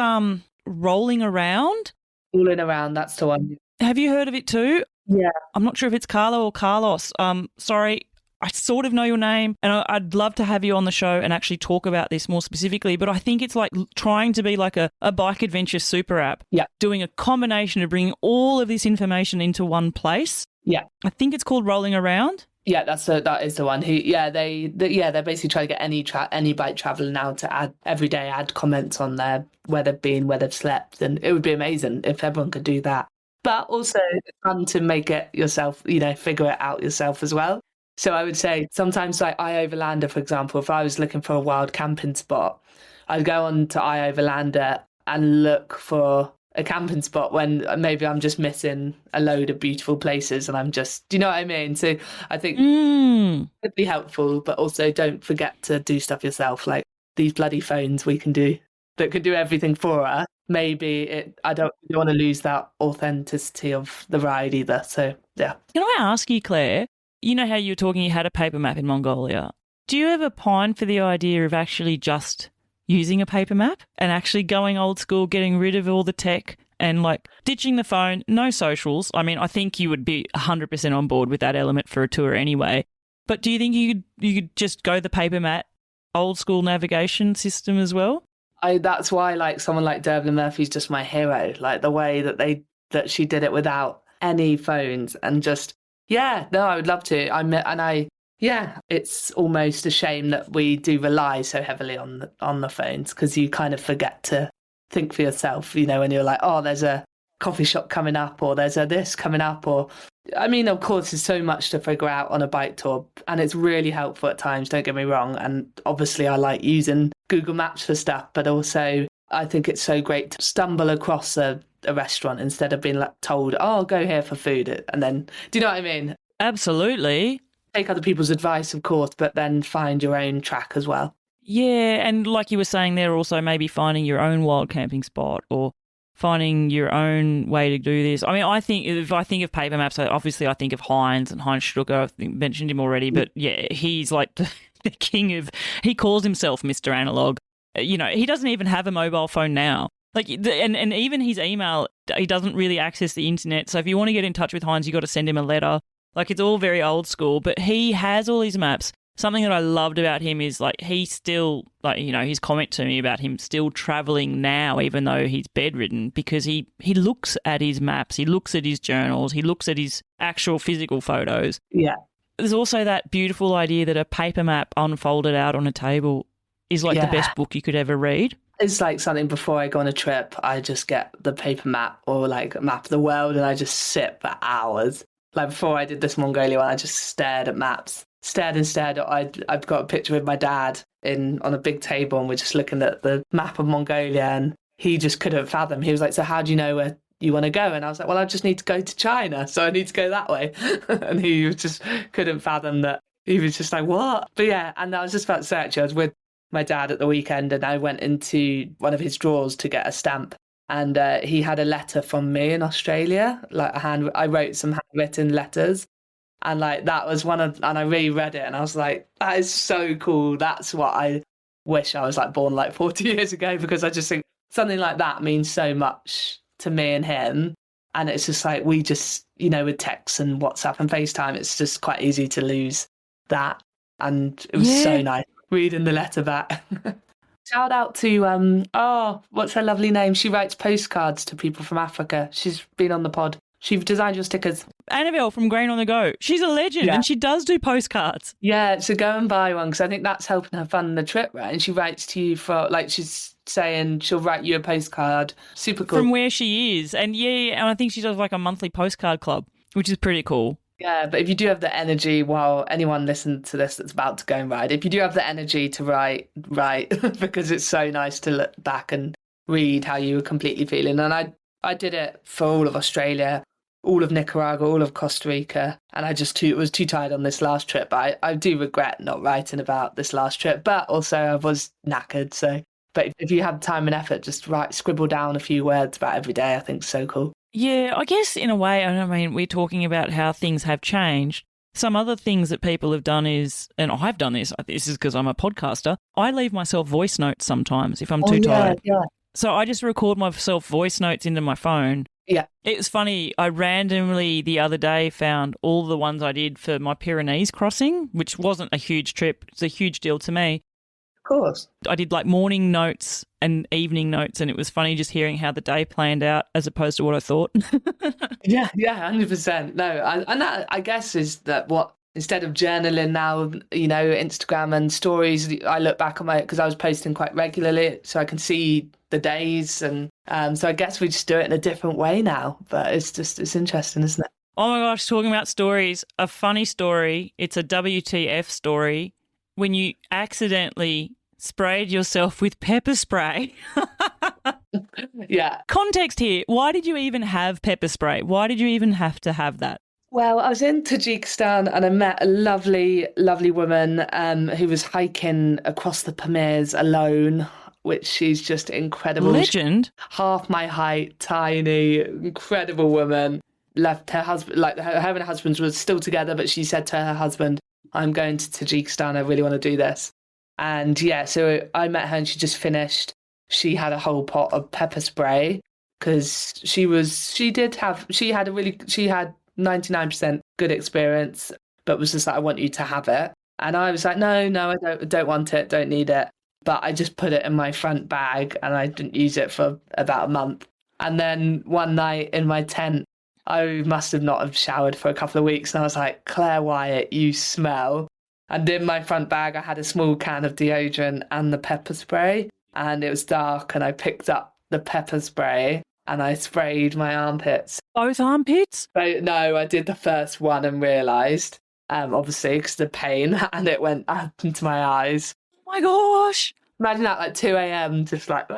Rolling Around. Rolling Around, that's the one. Have you heard of it too? Yeah. I'm not sure if it's Carlo or Carlos. Sorry, I sort of know your name, and I'd love to have you on the show and actually talk about this more specifically, but I think it's like trying to be like a bike adventure super app. Yeah. Doing a combination of bringing all of this information into one place. Yeah. I think it's called Rolling Around. Yeah, that is the one. They're basically trying to get any bike traveller now to add comments on there, where they've been, where they've slept, and it would be amazing if everyone could do that. But also it's fun to make it yourself, figure it out yourself as well. So I would say sometimes, like iOverlander, for example, if I was looking for a wild camping spot, I'd go on to iOverlander and look for a camping spot when maybe I'm just missing a load of beautiful places, and do you know what I mean? So I think it would be helpful, but also don't forget to do stuff yourself. Like these bloody phones we can do that can do everything for us. Maybe I don't want to lose that authenticity of the ride either. So yeah. Can I ask you, Claire, you know how you were talking, you had a paper map in Mongolia. Do you ever pine for the idea of actually just using a paper map and actually going old school, getting rid of all the tech and like ditching the phone, no socials? I mean, I think you would be 100% on board with that element for a tour anyway. But do you think you could just go the paper map, old school navigation system as well? That's why like someone like Derblin Murphy's just my hero. Like the way that she did it without any phones and just, yeah, no, I would love to. Yeah, it's almost a shame that we do rely so heavily on the phones, because you kind of forget to think for yourself, when you're like, oh, there's a coffee shop coming up, or there's a this coming up, or I mean, of course, there's so much to figure out on a bike tour, and it's really helpful at times, don't get me wrong. And obviously, I like using Google Maps for stuff, but also I think it's so great to stumble across a restaurant instead of being like told, oh, go here for food. And then, do you know what I mean? Absolutely. Take other people's advice, of course, but then find your own track as well. Yeah, and like you were saying there, also maybe finding your own wild camping spot or finding your own way to do this. I mean, if I think of paper maps, obviously I think of Heinz and Heinz Strucker. I mentioned him already, but yeah, he's like the king of. He calls himself Mr. Analog. He doesn't even have a mobile phone now. Like, and even his email, he doesn't really access the internet. So if you want to get in touch with Heinz, you got to send him a letter. Like, it's all very old school, but he has all his maps. Something that I loved about him is, like, he still, like, his comment to me about him still travelling now, even though he's bedridden, because he looks at his maps, he looks at his journals, he looks at his actual physical photos. Yeah. There's also that beautiful idea that a paper map unfolded out on a table is like the best book you could ever read. It's like something before I go on a trip, I just get the paper map or like a map of the world and I just sit for hours. Like before I did this Mongolia one, I just stared at maps. Stared and stared. I've got a picture with my dad on a big table and we're just looking at the map of Mongolia and he just couldn't fathom. He was like, so how do you know where you want to go? And I was like, well, I just need to go to China, so I need to go that way. And he just couldn't fathom that. He was just like, what? But yeah, and I was just about to say, actually, I was with my dad at the weekend and I went into one of his drawers to get a stamp. And he had a letter from me in Australia. Like I wrote some handwritten letters. And like that was and I reread it and I was like, that is so cool. That's what I wish I was like born like 40 years ago, because I just think something like that means so much to me and him. And it's just like, we just, with texts and WhatsApp and FaceTime, it's just quite easy to lose that. And it was so nice reading the letter back. Shout out to, what's her lovely name? She writes postcards to people from Africa. She's been on the pod. She designed your stickers. Annabelle from Grain on the Go. She's a legend and she does do postcards. Yeah, so go and buy one because I think that's helping her fund the trip, right? And she writes to you for, like, she's saying she'll write you a postcard. Super cool. From where she is. And and I think she does like a monthly postcard club, which is pretty cool. Yeah, but if you do have the energy, while anyone listens to this that's about to go and ride, if you do have the energy to write, because it's so nice to look back and read how you were completely feeling. And I did it for all of Australia, all of Nicaragua, all of Costa Rica, and I just was too tired on this last trip. But I do regret not writing about this last trip, but also I was knackered. So, but if you have time and effort, just scribble down a few words about every day. I think it's so cool. Yeah, I guess in a way, I mean, we're talking about how things have changed. Some other things that people have done is, and I've done this is because I'm a podcaster, I leave myself voice notes sometimes if I'm too tired. Yeah. So I just record myself voice notes into my phone. Yeah. It was funny, I randomly the other day found all the ones I did for my Pyrenees crossing, which wasn't a huge trip. It's a huge deal to me. Of course. I did like morning notes and evening notes, and it was funny just hearing how the day planned out as opposed to what I thought. Yeah, 100%. No, and that, I guess, is that what, instead of journaling now, Instagram and stories, I look back on because I was posting quite regularly, so I can see the days, and so I guess we just do it in a different way now. But it's interesting, isn't it? Oh my gosh, talking about stories, a funny story. It's a WTF story. When you accidentally sprayed yourself with pepper spray. Yeah. Context here. Why did you even have pepper spray? Why did you even have to have that? Well, I was in Tajikistan and I met a lovely, lovely woman who was hiking across the Pamirs alone, which she's just incredible. Legend. Half my height, tiny, incredible woman. Left her husband, like her and her husband was still together, but she said to her husband, I'm going to Tajikistan, I really want to do this. And yeah, so I met her and she just finished. She had a whole pot of pepper spray because she had 99% good experience, but was just like, I want you to have it. And I was like, no, I don't want it, don't need it. But I just put it in my front bag and I didn't use it for about a month. And then one night in my tent, I must have not have showered for a couple of weeks. And I was like, Claire Wyatt, you smell. And in my front bag, I had a small can of deodorant and the pepper spray. And it was dark, and I picked up the pepper spray and I sprayed my armpits. Both armpits? So, no, I did the first one and realised, obviously, because the pain, and it went up into my eyes. Oh my gosh. Imagine that, like 2 a.m, just like, so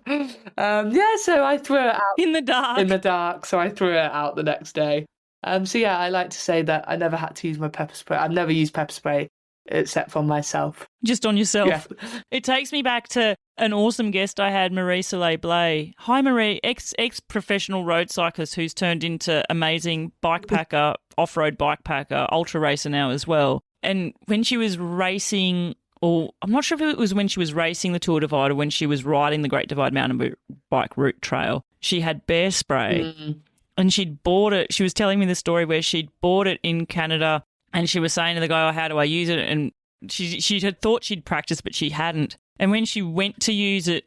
I threw it out. In the dark. In the dark, so I threw it out the next day. So yeah, I like to say that I never had to use my pepper spray. I've never used pepper spray except on myself. Just on yourself. Yeah. It takes me back to an awesome guest I had, Marie Soleil Blay. Hi, Marie, ex-professional road cyclist who's turned into amazing bike packer, off-road bike packer, ultra racer now as well. And when she was racing, or I'm not sure if it was when she was racing the Tour Divide or when she was riding the Great Divide Mountain Bike Route Trail, she had bear spray. And she'd bought it. She was telling me the story where she'd bought it in Canada, and she was saying to the guy, how do I use it? And she had thought she'd practiced, but she hadn't. And when she went to use it,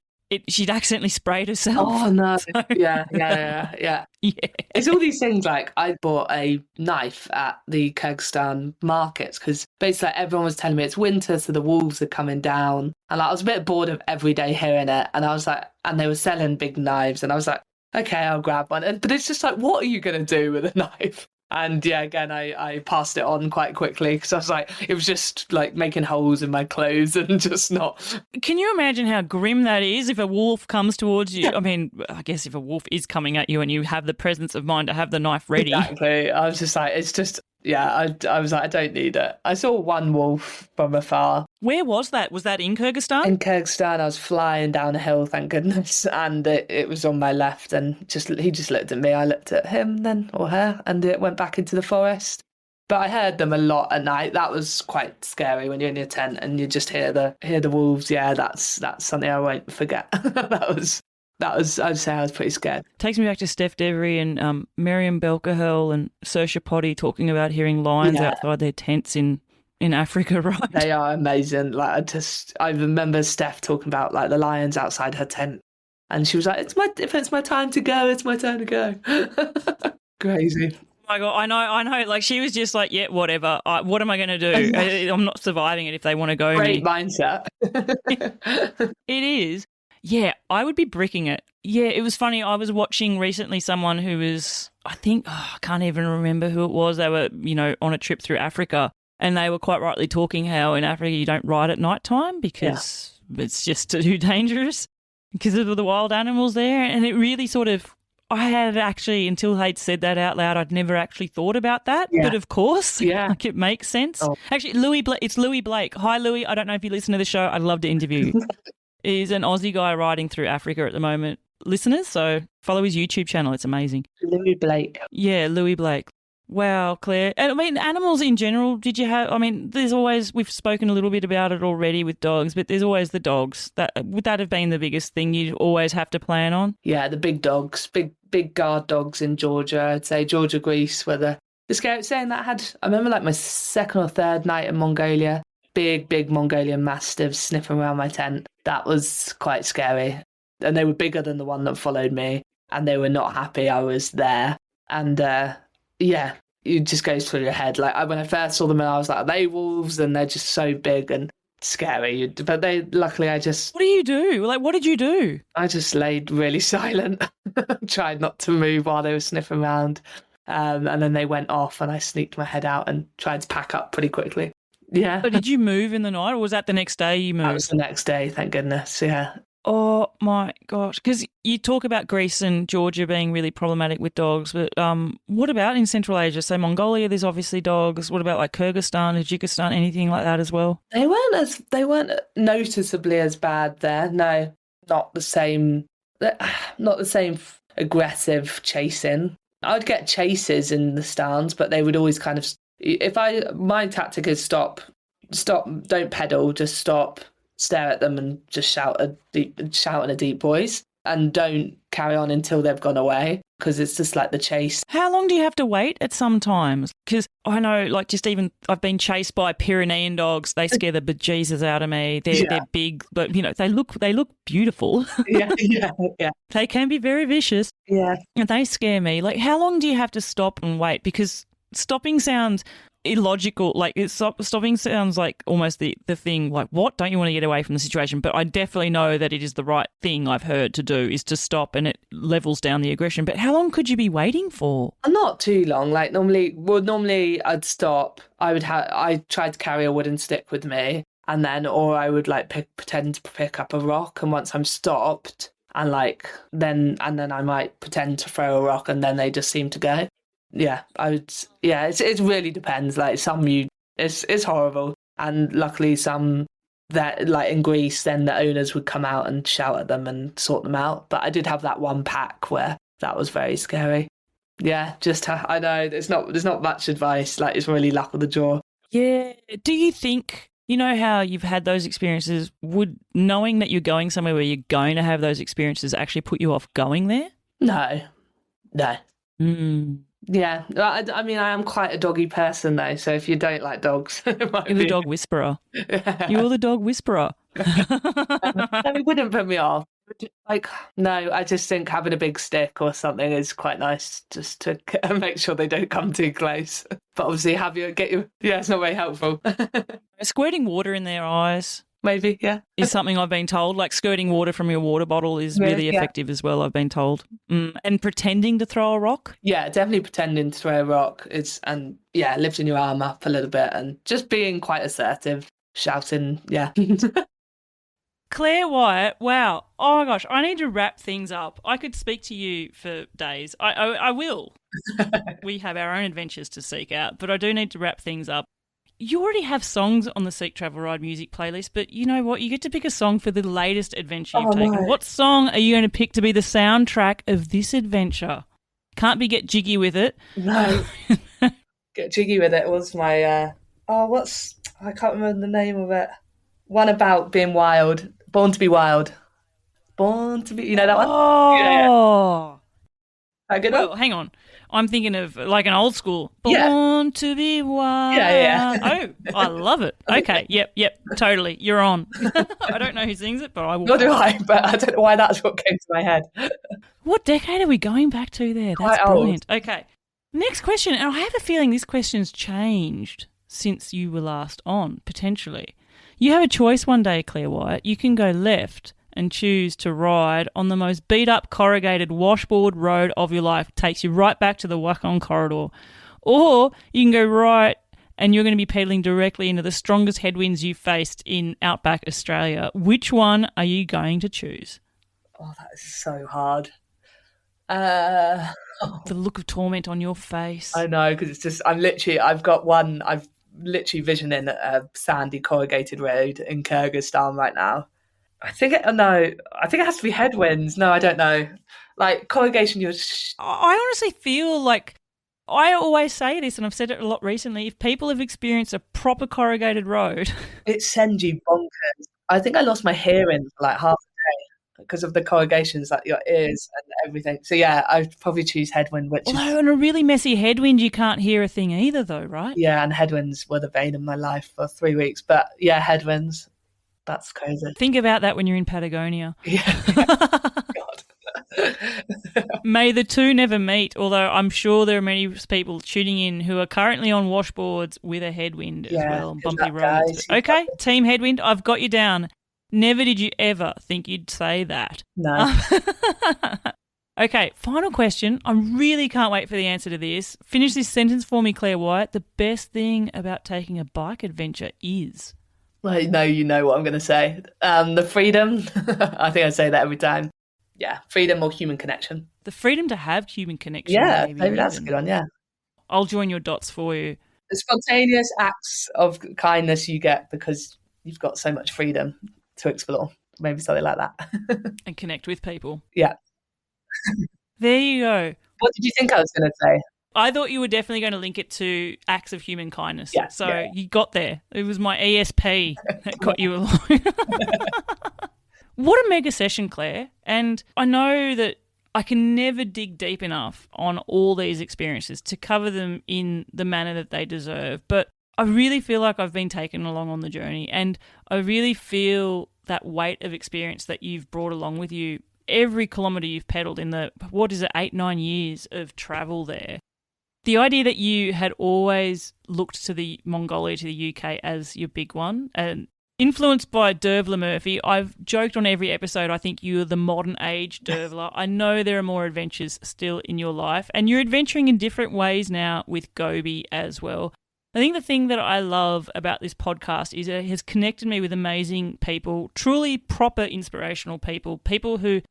she'd accidentally sprayed herself. Oh, no. So, yeah. It's all these things, like I bought a knife at the Kyrgyzstan markets because basically everyone was telling me it's winter, so the wolves are coming down. And I was a bit bored of every day hearing it. And I was like, and they were selling big knives. And I was like, okay, I'll grab one. But it's just like, what are you going to do with a knife? And yeah, again, I passed it on quite quickly because I was like, it was just like making holes in my clothes and just not. Can you imagine how grim that is if a wolf comes towards you? I mean, I guess if a wolf is coming at you and you have the presence of mind to have the knife ready. Exactly. I was just like, it's just, yeah, I was like, I don't need it. I saw one wolf from afar. Where was that? Was that in Kyrgyzstan? In Kyrgyzstan, I was flying down a hill, thank goodness, and it was on my left, and he just looked at me. I looked at him then, or her, and it went back into the forest. But I heard them a lot at night. That was quite scary when you're in your tent and you just hear the wolves. Yeah, that's something I won't forget. That was, I'd say I was pretty scared. Takes me back to Steph Devery and Miriam Belkahel and Saoirse Potty talking about hearing lions outside their tents in Africa, right? They are amazing. Like I remember Steph talking about like the lions outside her tent, and she was like, if it's my time to go, it's my time to go. Crazy. Oh my God, I know. Like she was just like, yeah, whatever. What am I going to do? I'm not surviving it if they want to go. Great mindset. It is. Yeah, I would be bricking it. Yeah, it was funny. I was watching recently someone who was, I can't even remember who it was. They were, on a trip through Africa, and they were quite rightly talking how in Africa you don't ride at night time because it's just too dangerous because of the wild animals there. And it really sort of, I had actually, until they'd said that out loud, I'd never actually thought about that. Yeah. But of course, like it makes sense. Oh. Actually, it's Louis Blake. Hi, Louis. I don't know if you listen to the show. I'd love to interview you. He's an Aussie guy riding through Africa at the moment. Listeners, so follow his YouTube channel. It's amazing. Louis Blake. Yeah, Louis Blake. Wow, Claire. And I mean, animals in general, did you have, there's always, we've spoken a little bit about it already with dogs, but there's always the dogs. Would that have been the biggest thing you'd always have to plan on? Yeah, the big dogs, big guard dogs in Georgia. I'd say Georgia, Greece, where the scary saying that I remember like my second or third night in Mongolia, big Mongolian mastiffs sniffing around my tent. That was quite scary. And they were bigger than the one that followed me, and they were not happy I was there. And it just goes through your head. Like when I first saw them, I was like, are they wolves? And they're just so big and scary. But luckily I just... What do you do? Like, what did you do? I just laid really silent, tried not to move while they were sniffing around. And then they went off and I sneaked my head out and tried to pack up pretty quickly. Yeah. So did you move in the night, or was that the next day you moved? That was the next day, thank goodness, yeah. Oh my gosh, because you talk about Greece and Georgia being really problematic with dogs, but what about in Central Asia? So Mongolia, there's obviously dogs. What about like Kyrgyzstan, Tajikistan, anything like that as well? They weren't noticeably as bad there. No, not the same aggressive chasing. I'd get chases in the stands, but they would always kind of, my tactic is stop, don't pedal, just stop, stare at them and just shout in a deep voice, and don't carry on until they've gone away, because it's just like the chase. How long do you have to wait at some times? Because I know, like, just even I've been chased by Pyrenean dogs. They scare the bejesus out of me. They're big, but they look beautiful. Yeah. They can be very vicious. Yeah, and they scare me. Like, how long do you have to stop and wait? Because stopping sounds, illogical. Like, stopping sounds like almost the thing, like, what? Don't you want to get away from the situation? But I definitely know that it is the right thing I've heard to do, is to stop, and it levels down the aggression. But how long could you be waiting for? Not too long. Like normally I'd stop. I tried to carry a wooden stick with me, and then, or I would like pretend to pick up a rock, and once I'm stopped, and then I might pretend to throw a rock, and then they just seem to go. Yeah, I would. Yeah, it really depends. Like it's horrible, and luckily some that, like in Greece, then the owners would come out and shout at them and sort them out. But I did have that one pack where that was very scary. Yeah, I know there's not much advice. Like, it's really luck of the draw. Yeah. Do you think, you know how you've had those experiences, would knowing that you're going somewhere where you're going to have those experiences actually put you off going there? No. Mm. Yeah, I mean, I am quite a doggy person though, so if you don't like dogs, You're the dog whisperer. You're the dog whisperer. It wouldn't put me off. Like, no, I just think having a big stick or something is quite nice, just to make sure they don't come too close. But obviously, it's not very helpful. Squirting water in their eyes. Maybe, yeah. Is something I've been told. Like, squirting water from your water bottle is really effective as well, I've been told. And pretending to throw a rock? Yeah, definitely pretending to throw a rock. Lifting your arm up a little bit and just being quite assertive, shouting, yeah. Claire Wyatt, wow. Oh my gosh, I need to wrap things up. I could speak to you for days. I will. We have our own adventures to seek out, but I do need to wrap things up. You already have songs on the Seek Travel Ride music playlist, but you know what? You get to pick a song for the latest adventure you've taken. No. What song are you going to pick to be the soundtrack of this adventure? Can't be Get Jiggy With It. No. Get Jiggy With It was my, I can't remember the name of it. One about being wild. Born to be Wild. Born to be, you know that one? Oh. Yeah. Good well, one? Hang on. I'm thinking of like an old school. Born to be wild. Yeah. Oh, I love it. Okay, yep, totally. You're on. I don't know who sings it, but I will. Nor do I, but I don't know why that's what came to my head. What decade are we going back to there? That's brilliant. Okay. Next question, and I have a feeling this question's changed since you were last on, potentially. You have a choice one day, Claire Wyatt. You can go left and choose to ride on the most beat-up, corrugated washboard road of your life. It takes you right back to the Wakon corridor. Or you can go right and you're going to be pedalling directly into the strongest headwinds you've faced in outback Australia. Which one are you going to choose? Oh, that is so hard. The look of torment on your face. I know, because it's just, I'm literally visioning a sandy corrugated road in Kyrgyzstan right now. I think it has to be headwinds. No, I don't know. Like, corrugation, I honestly feel like, I always say this, and I've said it a lot recently, if people have experienced a proper corrugated road, it sends you bonkers. I think I lost my hearing for like half a day because of the corrugations, like your ears and everything. So yeah, I'd probably choose headwind, although in a really messy headwind you can't hear a thing either though, right? Yeah, and headwinds were the bane of my life for 3 weeks. But yeah, headwinds. That's crazy. Think about that when you're in Patagonia. Yeah. God. May the two never meet, although I'm sure there are many people tuning in who are currently on washboards with a headwind as well, and bumpy roads. Okay, team headwind, I've got you down. Never did you ever think you'd say that. No. Okay, final question. I really can't wait for the answer to this. Finish this sentence for me, Claire Wyatt. The best thing about taking a bike adventure is... I know you know what I'm going to say. The freedom. I think I say that every time. Yeah, freedom or human connection. The freedom to have human connection. Yeah, maybe that's a good one, yeah. I'll join your dots for you. The spontaneous acts of kindness you get because you've got so much freedom to explore. Maybe something like that. And connect with people. Yeah. There you go. What did you think I was going to say? I thought you were definitely going to link it to acts of human kindness. Yeah, so you got there. It was my ESP that got you along. What a mega session, Claire. And I know that I can never dig deep enough on all these experiences to cover them in the manner that they deserve. But I really feel like I've been taken along on the journey, and I really feel that weight of experience that you've brought along with you every kilometre you've pedalled in the, 8-9 years of travel there. the idea that you had always looked to the Mongolia, to the UK as your big one, and influenced by Dervla Murphy, I've joked on every episode, I think you're the modern age Dervla. I know there are more adventures still in your life, and you're adventuring in different ways now with Gobi as well. I think the thing that I love about this podcast is it has connected me with amazing people, truly proper inspirational people, people who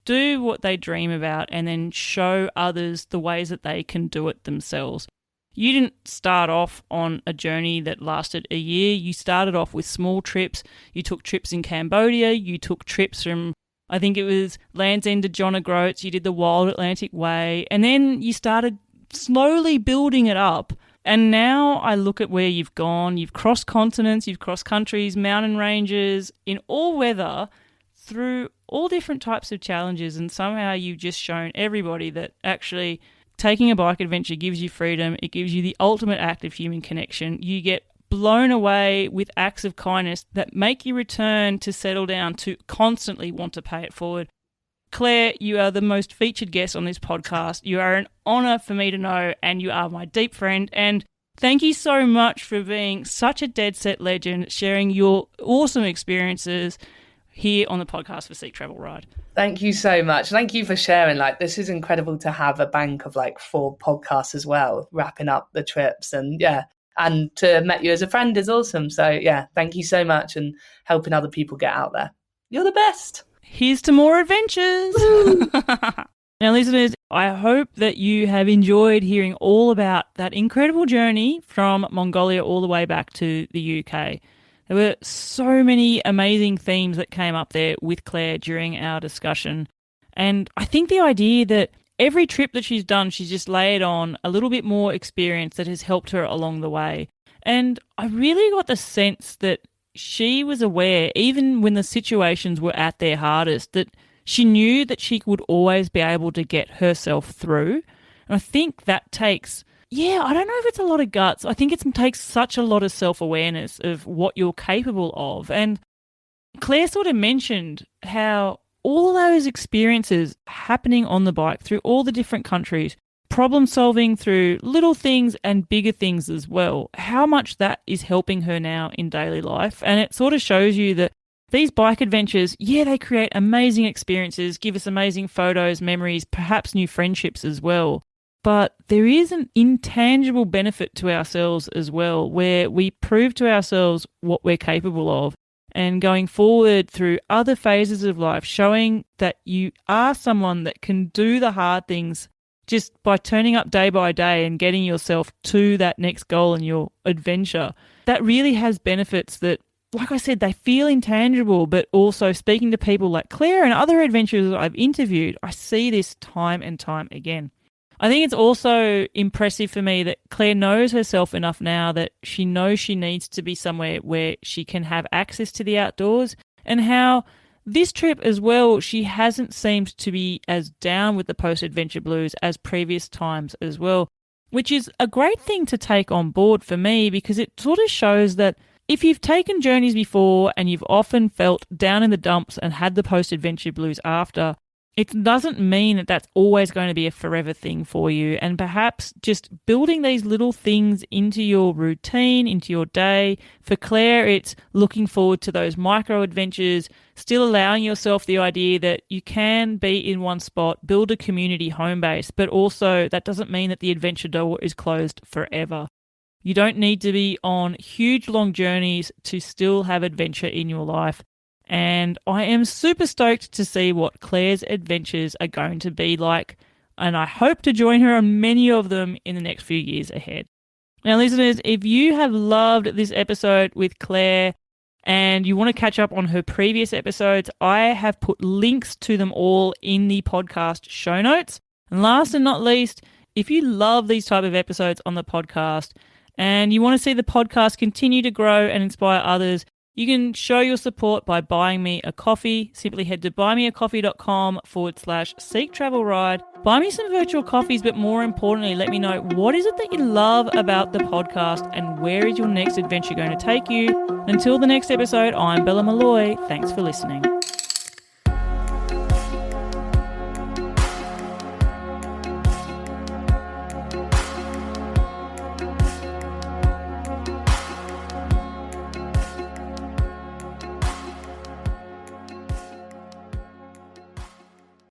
do what they dream about and then show others the ways that they can do it themselves. You didn't start off on a journey that lasted a year. You started off with small trips. You took trips in Cambodia. You took trips from, I think it was Land's End to John O'Groats. You did the Wild Atlantic Way. And then you started slowly building it up. And now I look at where you've gone. You've crossed continents. You've crossed countries, mountain ranges, in all weather, through all different types of challenges. And somehow you've just shown everybody that actually taking a bike adventure gives you freedom. It gives you the ultimate act of human connection. You get blown away with acts of kindness that make you return to settle down, to constantly want to pay it forward. Claire, you are the most featured guest on this podcast. You are an honour for me to know, and you are my deep friend. And thank you so much for being such a dead set legend, sharing your awesome experiences here on the podcast for Seek Travel Ride. Thank you so much. Thank you for sharing. Like, this is incredible to have a bank of like 4 podcasts as well, wrapping up the trips. And yeah, and to have met you as a friend is awesome. So yeah, thank you so much, and helping other people get out there. You're the best. Here's to more adventures. Now, listeners, I hope that you have enjoyed hearing all about that incredible journey from Mongolia all the way back to the UK. There were so many amazing themes that came up there with Claire during our discussion. And I think the idea that every trip that she's done, she's just layered on a little bit more experience that has helped her along the way. And I really got the sense that she was aware, even when the situations were at their hardest, that she knew that she would always be able to get herself through. And I think that takes, I don't know if it's a lot of guts. I think it takes such a lot of self-awareness of what you're capable of. And Claire sort of mentioned how all those experiences happening on the bike through all the different countries, problem solving through little things and bigger things as well, how much that is helping her now in daily life. And it sort of shows you that these bike adventures, they create amazing experiences, give us amazing photos, memories, perhaps new friendships as well. But there is an intangible benefit to ourselves as well, where we prove to ourselves what we're capable of. And going forward through other phases of life, showing that you are someone that can do the hard things just by turning up day by day and getting yourself to that next goal in your adventure. That really has benefits that, like I said, they feel intangible, but also speaking to people like Claire and other adventurers I've interviewed, I see this time and time again. I think it's also impressive for me that Claire knows herself enough now that she knows she needs to be somewhere where she can have access to the outdoors, and how this trip as well, she hasn't seemed to be as down with the post-adventure blues as previous times as well, which is a great thing to take on board for me, because it sort of shows that if you've taken journeys before and you've often felt down in the dumps and had the post-adventure blues after, it doesn't mean that that's always going to be a forever thing for you. And perhaps just building these little things into your routine, into your day. For Claire, it's looking forward to those micro adventures, still allowing yourself the idea that you can be in one spot, build a community home base, but also that doesn't mean that the adventure door is closed forever. You don't need to be on huge long journeys to still have adventure in your life. And I am super stoked to see what Claire's adventures are going to be like, and I hope to join her on many of them in the next few years ahead. Now, listeners, if you have loved this episode with Claire and you want to catch up on her previous episodes, I have put links to them all in the podcast show notes. And last and not least, if you love these type of episodes on the podcast and you want to see the podcast continue to grow and inspire others, you can show your support by buying me a coffee. Simply head to buymeacoffee.com/Seek Travel Ride. Buy me some virtual coffees, but more importantly, let me know what is it that you love about the podcast and where is your next adventure going to take you. Until the next episode, I'm Bella Malloy. Thanks for listening.